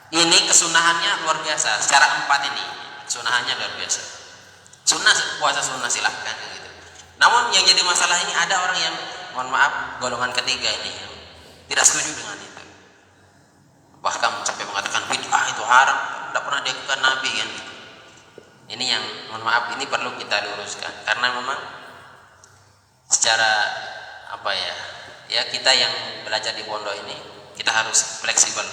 Ini kesunahannya luar biasa. Secara 4 ini kesunahannya luar biasa. Sunnah, puasa sunnah silahkan gitu. Namun yang jadi masalah ini ada orang yang mohon maaf golongan ketiga ini yang tidak setuju dengan itu. Bahkan sampai mengatakan bid'ah itu haram, tidak pernah dilakukan Nabi kan gitu. Ini yang mohon maaf ini perlu kita luruskan karena memang secara apa ya kita yang belajar di pondok ini kita harus fleksibel.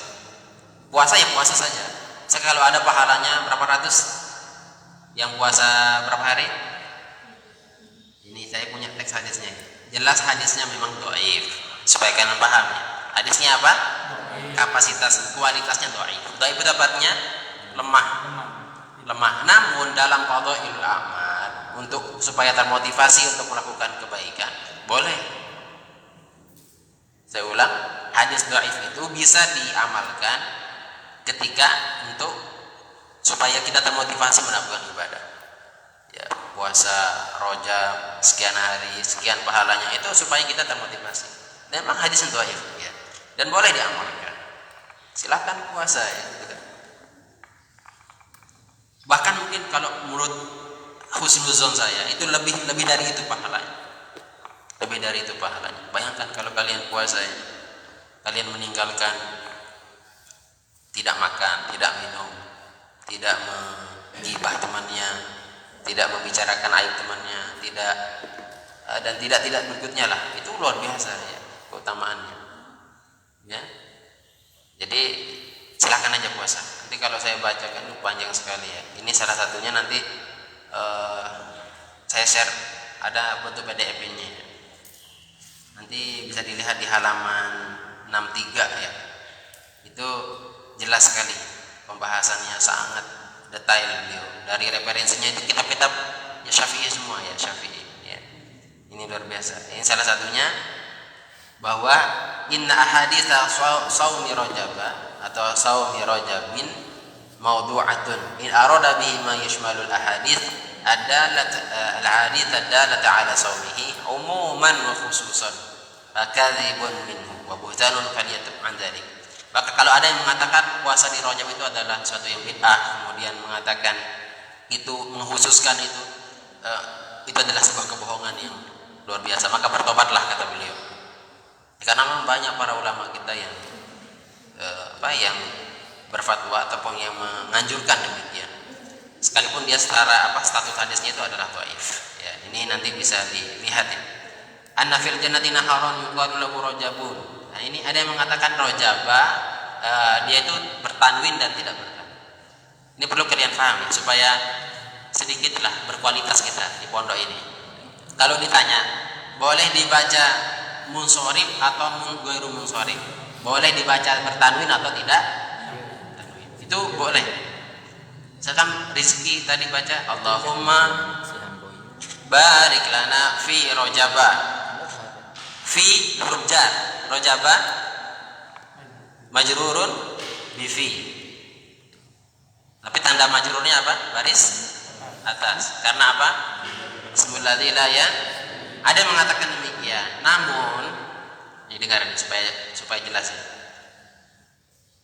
Puasa ya puasa saja. Kalau ada pahalanya berapa ratus yang puasa berapa hari? Ini saya punya teks hadisnya. Jelas hadisnya memang dhaif supaya kalian paham. Hadisnya apa? Kapasitas kualitasnya dhaif. Dhaif dapatnya lemah. Namun dalam qada'il amal untuk supaya termotivasi untuk melakukan kebaikan boleh. Saya ulang, hadis dhaif itu bisa diamalkan ketika untuk supaya kita termotivasi melakukan ibadah. Ya, puasa Rajab sekian hari, sekian pahalanya itu supaya kita termotivasi. Dan memang hadis dhaif ya. Dan boleh diamalkan. Silakan puasa ya gitu kan. Bahkan mungkin kalau menurut husnuzon saya itu lebih dari itu pahalanya. Lebih dari itu pahalanya. Bayangkan kalau kalian puasa ya, kalian meninggalkan tidak makan, tidak minum, tidak menggibah temannya, tidak membicarakan aib temannya, tidak berikutnya lah. Itu luar biasa ya keutamaannya. Ya. Jadi silakan aja puasa. Nanti kalau saya bacakan itu panjang sekali ya. Ini salah satunya nanti saya share ada bentuk PDF ini. Nanti bisa dilihat di halaman 63 ya. Itu jelas sekali pembahasannya sangat detail beliau. Dari referensinya itu kitab-kitab ya Syafi'i semua ya Syafi'i ya. Ini luar biasa. Ini salah satunya bahwa inna ahaditsa saumi rajab atau saumi rajabin mawdu'atun in arada bihi ma yashmalul ahadits al-hadits ad-dalata ala sawmihi umuman wa khususan fakadzibun minhu wa buhtanun falyatub an dzalik. Maka kalau ada yang mengatakan puasa di Rajab itu adalah suatu yang bid'ah, kemudian mengatakan itu mengkhususkan itu adalah sebuah kebohongan yang luar biasa, maka bertobatlah, kata beliau. Karena memang banyak para ulama kita yang yang berfatwa ataupun yang menganjurkan demikian, sekalipun dia secara status hadisnya itu adalah dhaif. Ya, ini nanti bisa dilihat ya. Anna fil jannati naharun yuqalu lahu rajabun. Nah, ini ada yang mengatakan rajaba, dia itu bertanwin dan tidak bertanwin. Ini perlu kalian pahami supaya sedikitlah berkualitas kita di pondok ini. Kalau ditanya, boleh dibaca munsharif atau ghairu munsharif? Boleh dibaca bertanwin atau tidak? Tanwin. Itu boleh. Misalkan Rizki tadi baca Allahumma barik lana fi rojaba, fi huruf jar, rojaba majrurun bi fi, tapi tanda majrurnya apa? Baris atas. Karena apa? Bismillahirrahmanirrahim ya. Ada yang mengatakan demikian, namun ini dengar supaya jelas ya.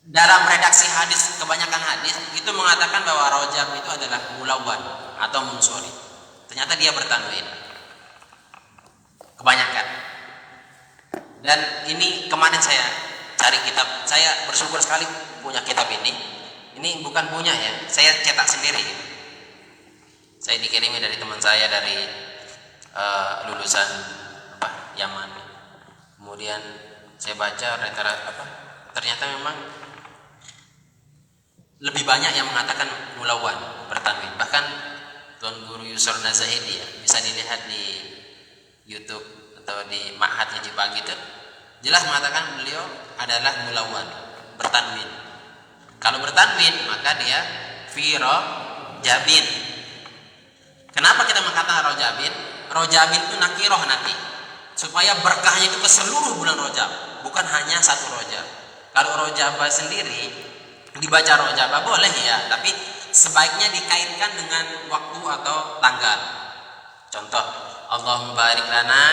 Dalam redaksi hadis, kebanyakan hadis itu mengatakan bahwa rojab itu adalah mulawwan atau munsharif. Ternyata dia bertanwin. Kebanyakan. Dan ini kemarin saya cari kitab, saya bersyukur sekali punya kitab ini. Ini bukan punya ya, saya cetak sendiri. Saya dikirimi dari teman saya dari lulusan Yaman. Kemudian saya baca ternyata memang lebih banyak yang mengatakan mulawwan bertanwin. Bahkan Tuan Guru Yusur Nazaidi ya, bisa dilihat di YouTube atau di Ma'had Haji Pagi itu jelas mengatakan beliau adalah mulawwan bertanwin. Kalau bertanwin maka dia fi rajabin. Kenapa kita mengatakan rajabin? Rajabin itu nakiroh nanti, supaya berkahnya itu ke seluruh bulan Rajab, bukan hanya satu Rajab. Kalau Rajab sendiri dibaca Rajab boleh ya, tapi sebaiknya dikaitkan dengan waktu atau tanggal. Contoh, Allahumma barik lana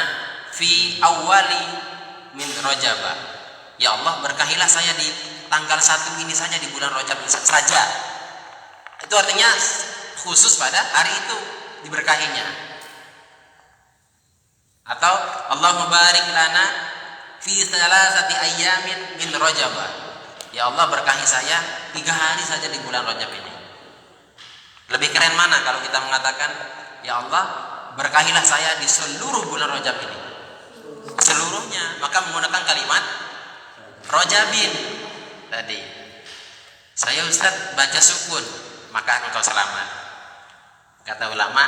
fi awwali min Rajab. Ya Allah, berkahilah saya di tanggal 1 ini saja, di bulan Rajab saja. Itu artinya khusus pada hari itu diberkahinya. Atau Allahumma barik lana fi thalathati ayyamin min Rajab. Ya Allah, berkahi saya 3 hari saja di bulan Rajab ini. Lebih keren mana kalau kita mengatakan, ya Allah, berkahilah saya di seluruh bulan Rajab ini, seluruhnya. Maka menggunakan kalimat Rajabin tadi. Saya Ustaz baca sukun, maka engkau selamat. Kata ulama,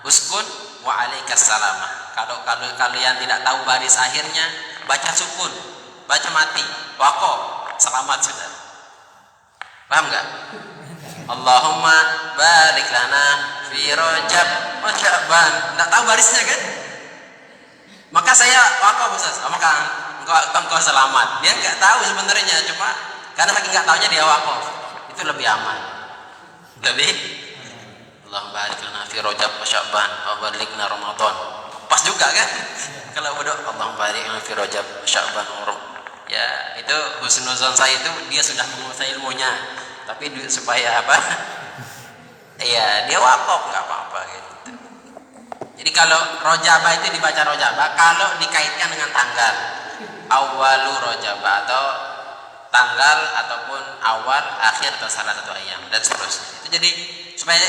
uskun wa alaikas salamah. Kalau kalian tidak tahu baris akhirnya, baca sukun, baca mati, waqaf, selamat sudah. Paham enggak? Allahumma barik lana fi Rajab wa Sya'ban. Enggak tahu barisnya kan? Maka saya waqaf Ustaz, maka engkau selamat. Dia enggak tahu sebenarnya, cuma karena saking enggak tahunya dia waqaf. Itu lebih aman. Lebih Allahumma barik lana fi Rajab wa Sya'ban wa balighna Ramadan. Pas juga kan? Kalau berdoa Allahumma barik lana fi Rajab wa Sya'ban ya, itu husnuzon saya itu dia sudah menguasai ilmunya, tapi supaya apa? Iya, dia wakaf nggak apa-apa gitu. Jadi kalau rojaba itu dibaca rojaba kalau dikaitkan dengan tanggal awalu rojaba atau tanggal ataupun awal akhir atau salah satu ayam dan seterusnya. Itu jadi supaya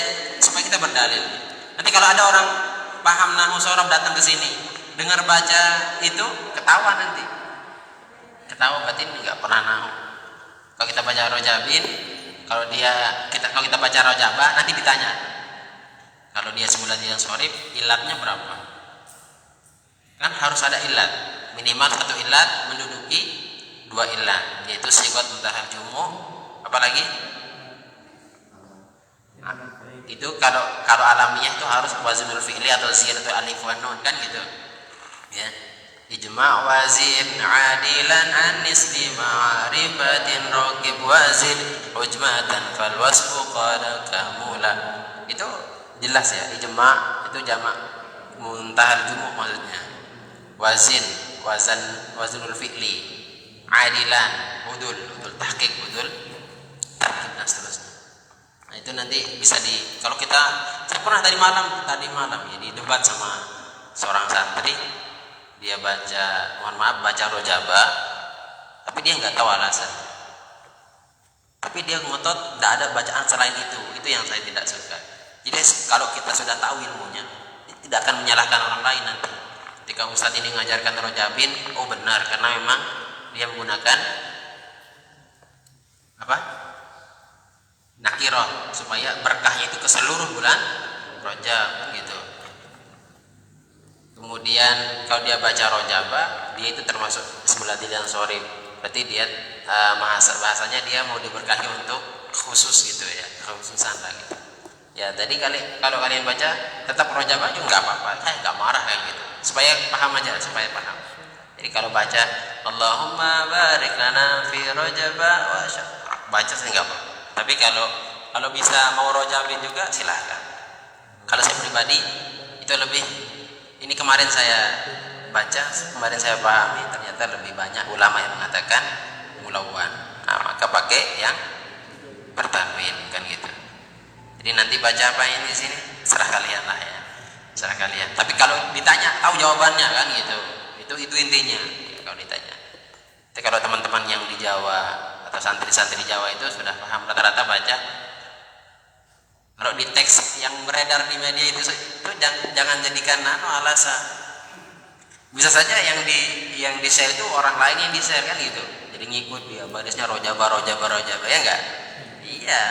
kita berdalil. Nanti kalau ada orang paham nahwu sorof datang ke sini dengar baca itu ketawa nanti. Ketawa berarti nggak pernah nahu. Kalau kita baca rojabin, kalau kita baca rojabah nanti ditanya, kalau dia semula dia sorif, ilatnya berapa? Kan harus ada ilat, minimal 1 ilat menduduki 2 ilat, yaitu sigot muntahal jumu, apalagi itu kalau alamiah itu harus wazinul fi'li atau ziyadatul alif wa nun kan gitu ya. Ijma' wazin adilan an nisbi ma'rifatin raqib wazin ujmatan fal wasfu qala kamula. Itu jelas ya, ijma itu jamak muntahal jumu' maksudnya. Waznul fi'li, adilan, udul tahqiq, udul tarkib dan seterusnya. Nah, itu nanti bisa kalau saya pernah tadi malam ya di debat sama seorang santri, dia baca rojaba, tapi dia nggak tahu alasan. Tapi dia ngotot tidak ada bacaan selain itu yang saya tidak suka. Jadi kalau kita sudah tahu ilmunya, tidak akan menyalahkan orang lain nanti. Ketika ustadz ini mengajarkan rojabin, oh benar karena memang dia menggunakan nakiroh supaya berkahnya itu ke seluruh bulan rojab gitu. Kemudian kalau dia baca rojaba, dia itu termasuk Bismillahirrahmanirrahim dan sorib. Berarti dia bahasanya dia mau diberkahi untuk khusus gitu ya, khususan lah gitu. Ya tadi kalau kalian baca tetap rojaba juga nggak apa-apa, nggak marah kayak gitu. Supaya paham aja, supaya paham. Jadi kalau baca Allahumma barik lana fi rojaba wa baca saya nggak apa-apa. Tapi kalau bisa mau rojabin juga silahkan. Kalau saya pribadi itu lebih, ini kemarin saya baca, kemarin saya pahami ternyata lebih banyak ulama yang mengatakan mulawwan. Nah, maka pakai yang bertanwin kan gitu. Jadi nanti baca apa ini di sini serah kalian lah ya. Serah kalian. Tapi kalau ditanya tahu jawabannya kan gitu. Itu intinya ya, kalau ditanya. Tapi kalau teman-teman yang di Jawa atau santri-santri Jawa itu sudah paham rata-rata baca. Kalau di teks yang beredar di media itu jangan jadikan alasan. Bisa saja yang di share itu orang lain yang di share kan gitu. Jadi ngikut dia barisnya rojaba ya enggak? Iya.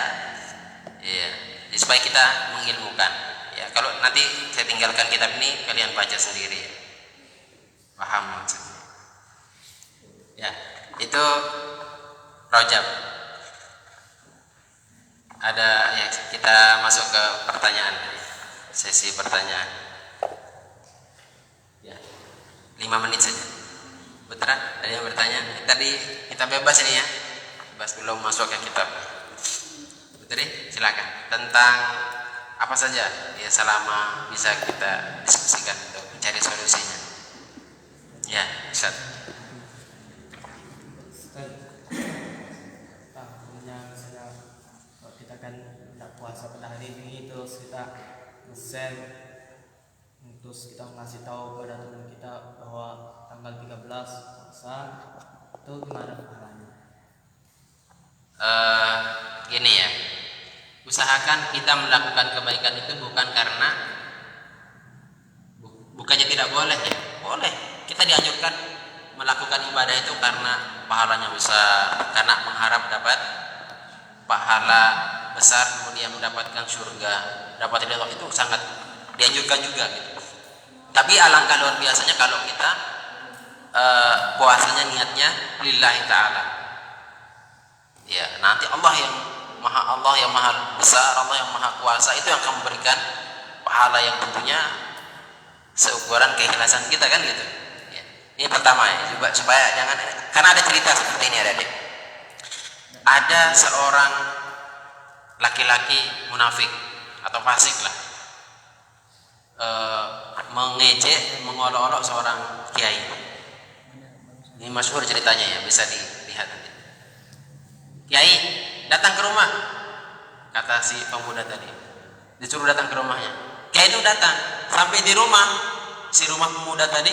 Jadi supaya kita mengilmukan. Ya, kalau nanti saya tinggalkan kitab ini kalian baca sendiri. Paham maksudnya. Ya, itu rojab. Ada ya, kita masuk ke pertanyaan, sesi pertanyaan ya, 5 menit saja. Putra, ada yang bertanya? Tadi kita bebas ini ya, bebas belum masuk ke kitab. Putri, silakan. Tentang apa saja ya, selama bisa kita diskusikan untuk mencari solusinya ya, Ustaz. Kan tidak puasa pada hari ini, terus kita nge-share, terus kita ngasih tahu kepada teman kita bahwa tanggal 13 puasa, itu gimana pahalanya? Gini ya, usahakan kita melakukan kebaikan itu bukannya tidak boleh ya, boleh. Kita dianjurkan melakukan ibadah itu karena pahalanya besar, karena mengharap dapat pahala besar, kemudian mendapatkan surga, dapat ridha, itu sangat dianjurkan juga gitu. Tapi alangkah luar biasanya kalau kita puasanya niatnya lillahi ta'ala ya, nanti Allah yang maha besar, Allah yang maha kuasa itu yang akan memberikan pahala yang tentunya seukuran keikhlasan kita kan gitu ya. Ini pertama ya, coba supaya jangan, karena ada cerita seperti ini ada seorang laki-laki munafik atau fasik lah, mengejek, mengolok-olok seorang kiai. Ini masyhur ceritanya ya, bisa dilihat nanti. Kiai datang ke rumah, kata si pemuda tadi, disuruh datang ke rumahnya. Kiai itu datang, sampai di rumah pemuda tadi,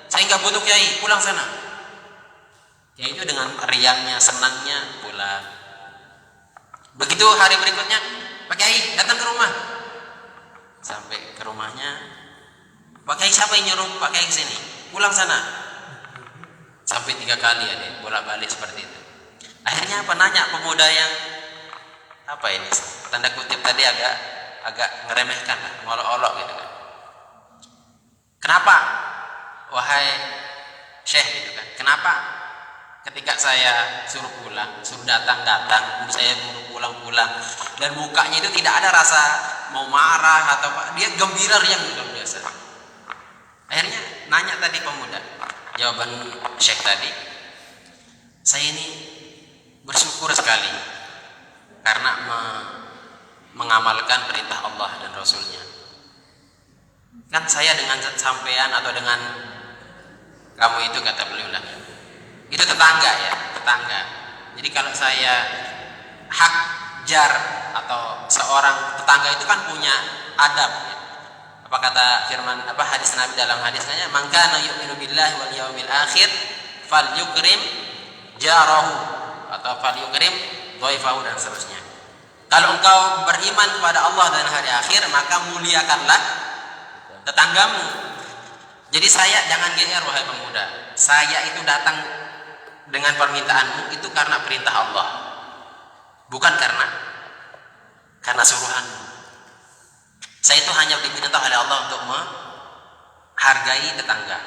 saya nggak butuh kiai, pulang sana. Kiai itu dengan riangnya, senangnya pulang. Begitu hari berikutnya, Pak Kiai datang ke rumah. Sampai ke rumahnya, Pak Kiai siapa yang nyuruh Pak Kiai kesini? Pulang sana. Sampai 3 kali ya, bolak-balik seperti itu. Akhirnya nanya pemuda yang ini tanda kutip tadi agak ngeremehkan lah, ngolok-olok gitu kan. Kenapa? Wahai Syekh gitu kan. Kenapa? Ketika saya suruh datang, saya suruh pulang, dan mukanya itu tidak ada rasa mau marah atau apa, dia gembira riang luar biasa. Akhirnya nanya tadi pemuda, jawaban Syekh tadi, saya ini bersyukur sekali karena mengamalkan perintah Allah dan Rasulnya. Kan saya dengan sampean atau dengan kamu itu, kata beliau lah, itu tetangga ya, tetangga. Jadi kalau saya hak jar atau seorang tetangga itu kan punya adab ya. Apa kata firman, apa hadis Nabi dalam hadisnya, man kana yu'minu billahi wal yaumil akhir falyukrim jarahu atau falyukrim dhaifahu dan seterusnya. Kalau engkau beriman kepada Allah dan hari akhir, maka muliakanlah tetanggamu. Jadi saya, jangan GR wahai pemuda, saya itu datang dengan permintaanmu itu karena perintah Allah, bukan karena suruhanmu. Saya itu hanya diperintah oleh Allah untuk menghargai tetangga.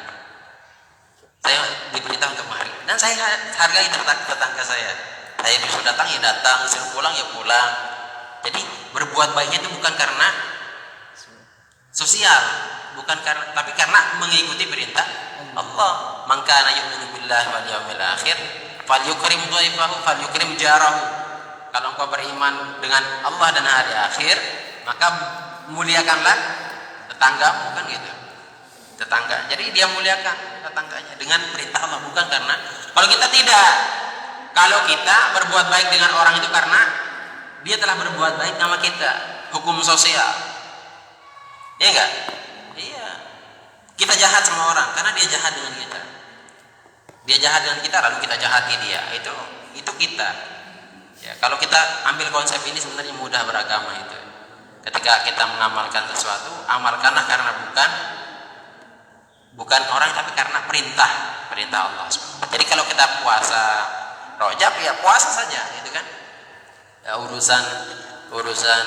Saya diperintah untuk menghargai, dan saya hargai tetangga saya. Saya disuruh datang ya datang, disuruh pulang ya pulang. Jadi berbuat baiknya itu bukan karena sosial, bukan karena, tapi karena mengikuti perintah Allah. Man kana yu'minu billahi wal yaumil akhir falyukrim dhaifahu falyukrim jarahu. Kalau engkau beriman dengan Allah dan hari akhir, maka muliakanlah tetanggamu, kan gitu. Tetangga. Jadi dia muliakan tetangganya dengan perintah Allah, bukan karena. Kalau kita tidak, kalau kita berbuat baik dengan orang itu karena dia telah berbuat baik sama kita, hukum sosial. Iya enggak? Iya. Kita jahat sama orang karena dia jahat dengan kita. Dia jahat dengan kita lalu kita jahati dia. Itu kita. Ya, kalau kita ambil konsep ini sebenarnya mudah beragama itu. Ketika kita mengamalkan sesuatu, amalkanlah karena bukan orang, tapi karena perintah Allah. Jadi kalau kita puasa Rajab ya puasa saja, gitu kan? Ya, urusan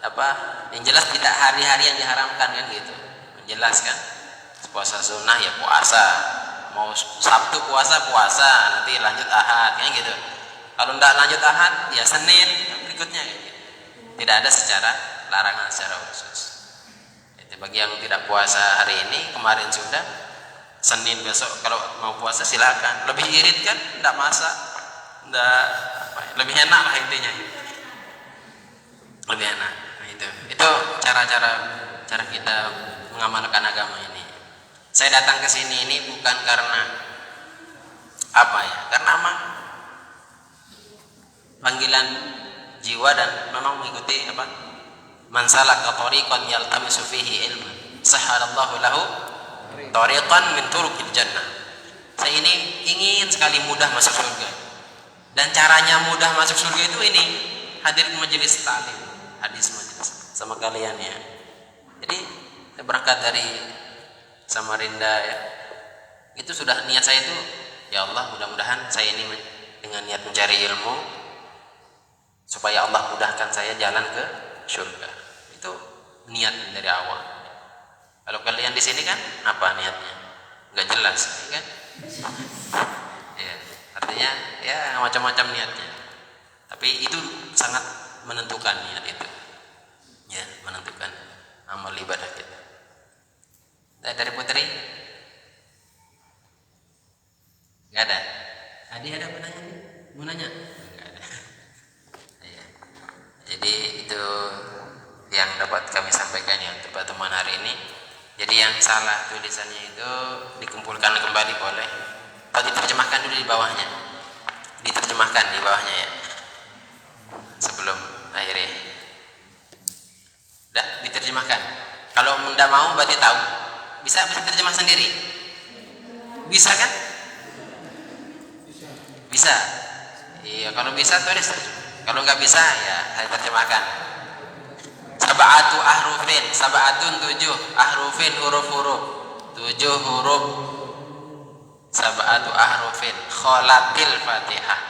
apa? Yang jelas tidak hari-hari yang diharamkan, kan gitu. Menjelaskan puasa sunnah ya puasa, mau Sabtu puasa, nanti lanjut Ahad, kan gitu. Kalau tidak lanjut Ahad ya Senin berikutnya, gitu. Tidak ada secara larangan secara khusus. Itu bagi yang tidak puasa hari ini, kemarin sudah, Senin besok kalau mau puasa silakan. Lebih irit kan, tidak masak, tidak apa, lebih enak lah intinya. Lebih enak. Nah, itu cara kita mengamalkan agama ini. Saya datang ke sini ini bukan karena apa ya? Karena panggilan jiwa dan memang mengikuti apa? Man salaka tariqan yaltamisu fihi ilman sahalallahu lahu tariqan min turuqil jannah. Saya ini ingin sekali mudah masuk surga. Dan caranya mudah masuk surga itu ini, hadir ke majelis taklim, hadis majelis sama kalian ya. Jadi berangkat dari Samarinda ya. Itu sudah niat saya itu, ya Allah mudah-mudahan saya ini dengan niat mencari ilmu supaya Allah mudahkan saya jalan ke surga. Itu niat dari awal. Kalau kalian di sini kan apa niatnya? Enggak jelas, kan? Ya, artinya ya macam-macam niatnya. Tapi itu sangat menentukan niat itu. Ya, menentukan amal ibadah kita. Dari Putri? Enggak ada. Adi ada pertanyaan? Mau nanya? Enggak ada. Ya. Jadi itu yang dapat kami sampaikan ya untuk pertemuan hari ini. Jadi yang salah tulisannya itu dikumpulkan kembali boleh, atau diterjemahkan dulu di bawahnya. Diterjemahkan di bawahnya ya. Sebelum akhirnya. Udah diterjemahkan. Kalau tidak mau berarti tahu. Bisa terjemah sendiri. Bisa kan? Bisa. Iya, kalau bisa tulis. Kalau nggak bisa ya saya terjemahkan. Sab'atu ahrufin, sab'atun 7 ahrufin, huruf-huruf 7 huruf. Sab'atu ahrufin kholatil Fatihah,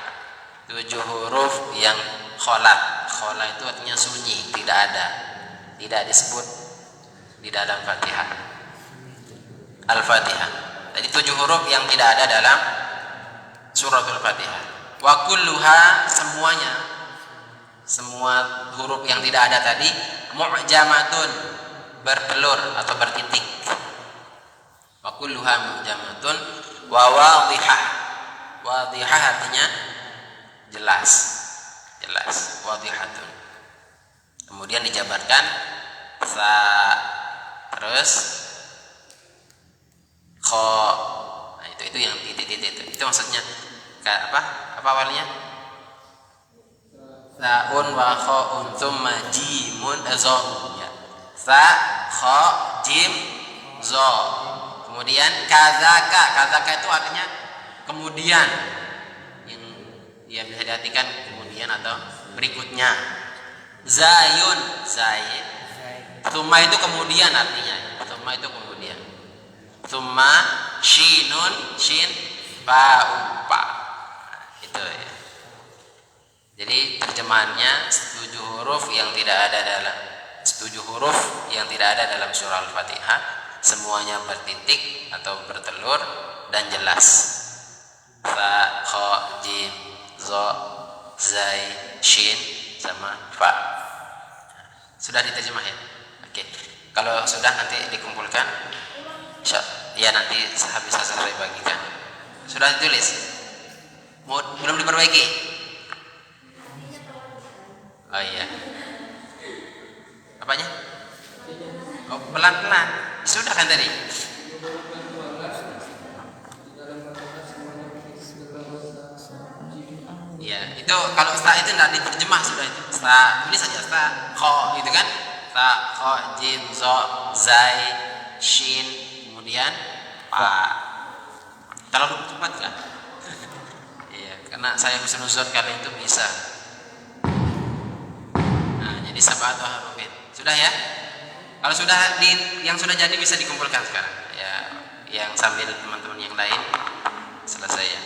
7 huruf yang kholat. Kholat itu artinya sunyi, tidak disebut di dalam Fatihah. Al-Fatihah. Jadi 7 huruf yang tidak ada dalam suratul Fatihah. Wa kulluha, semua huruf yang tidak ada tadi mu'jamatun, bertelur atau bertitik. Wa kulluha mu'jamatun wa wadihah. Wadihah artinya jelas. kemudian dijabarkan sa, terus kho. Nah, itu yang titik-titik itu maksudnya apa awalnya? Saun wa khaun tsumma jimun za, ya. Sa, kha, jim, za. Kemudian kadzaka itu artinya kemudian, yang ya bisa diartikan kemudian atau berikutnya. Zayun, zai. Tsumma itu kemudian artinya. Tsumma itu kemudian. Tsumma shinun, shin, ba'u, pa. Itu ya. Jadi terjemahannya 7 huruf yang tidak ada dalam surah Al-Fatihah, semuanya bertitik atau bertelur dan jelas. Fa, kha, jim, za, zai, shin sama fa. Sudah diterjemah ya? Oke. Kalau sudah nanti dikumpulkan. Ya nanti habis saya bagikan. Sudah ditulis? Belum diperbaiki? Oh iya. Apanya? Oh, pelan-pelan. Sudah kan tadi? Iya, itu kalau sta itu tidak diterjemah sudah itu. Sta, tulis saja sta, kho itu kan? Sta, kho, jim, zo, zai, shin, kemudian pa. Terlalu cepat kan? Iya, karena saya husnuzon kalian itu bisa. Jadi sab'atu harufin. Sudah ya? Kalau sudah yang sudah jadi bisa dikumpulkan sekarang. Ya, yang sambil teman-teman yang lain selesai ya.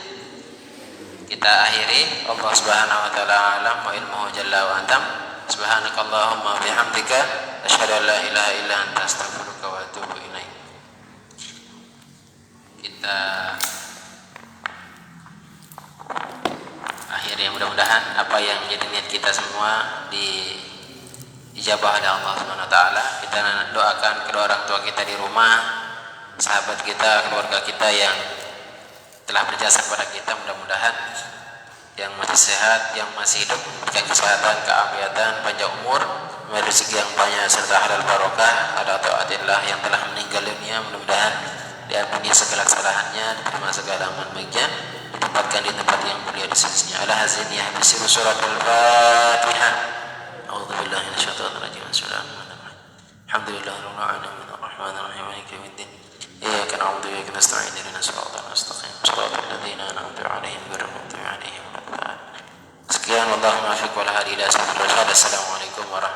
Kita akhiri. Allah Subhanahu wa taala alam wa ilmuhu jalla wa antam. Subhanakallahumma bihamdika asyhadu an la ilaha illa anta astaghfiruka wa atubu ilaik. Kita akhiri, mudah-mudahan apa yang menjadi niat kita semua dijabah oleh Allah Subhanahu wa taala. Kita doakan kedua orang tua kita di rumah, sahabat kita, keluarga kita yang telah berjasa kepada kita, mudah-mudahan yang masih sehat, yang masih hidup diberikan kesehatan, keafiatan, panjang umur, rezeki yang banyak serta halal barokah. Ada taatillah yang telah meninggal dunia, mudah-mudahan diampuni segala kesalahannya, diterima segala amal baiknya, ditempatkan di tempat yang mulia di sisinya. Ala hazin ya bisiru surat al-Fatihah. أعوذ بالله من الشيطان الرجيم. بسم الله الرحمن الرحيم. الحمد لله رب العالمين الرحمن الرحيم مالك يوم الدين إياك نعبد وإياك نستعين اهدنا الصراط المستقيم صراط الذين أنعمت عليهم غير المغضوب عليهم ولا الضالين. Sekian, wallahu muwaffiq wal hadi ila sabilillah. Assalamualaikum warahmatullahi wabarakatuh.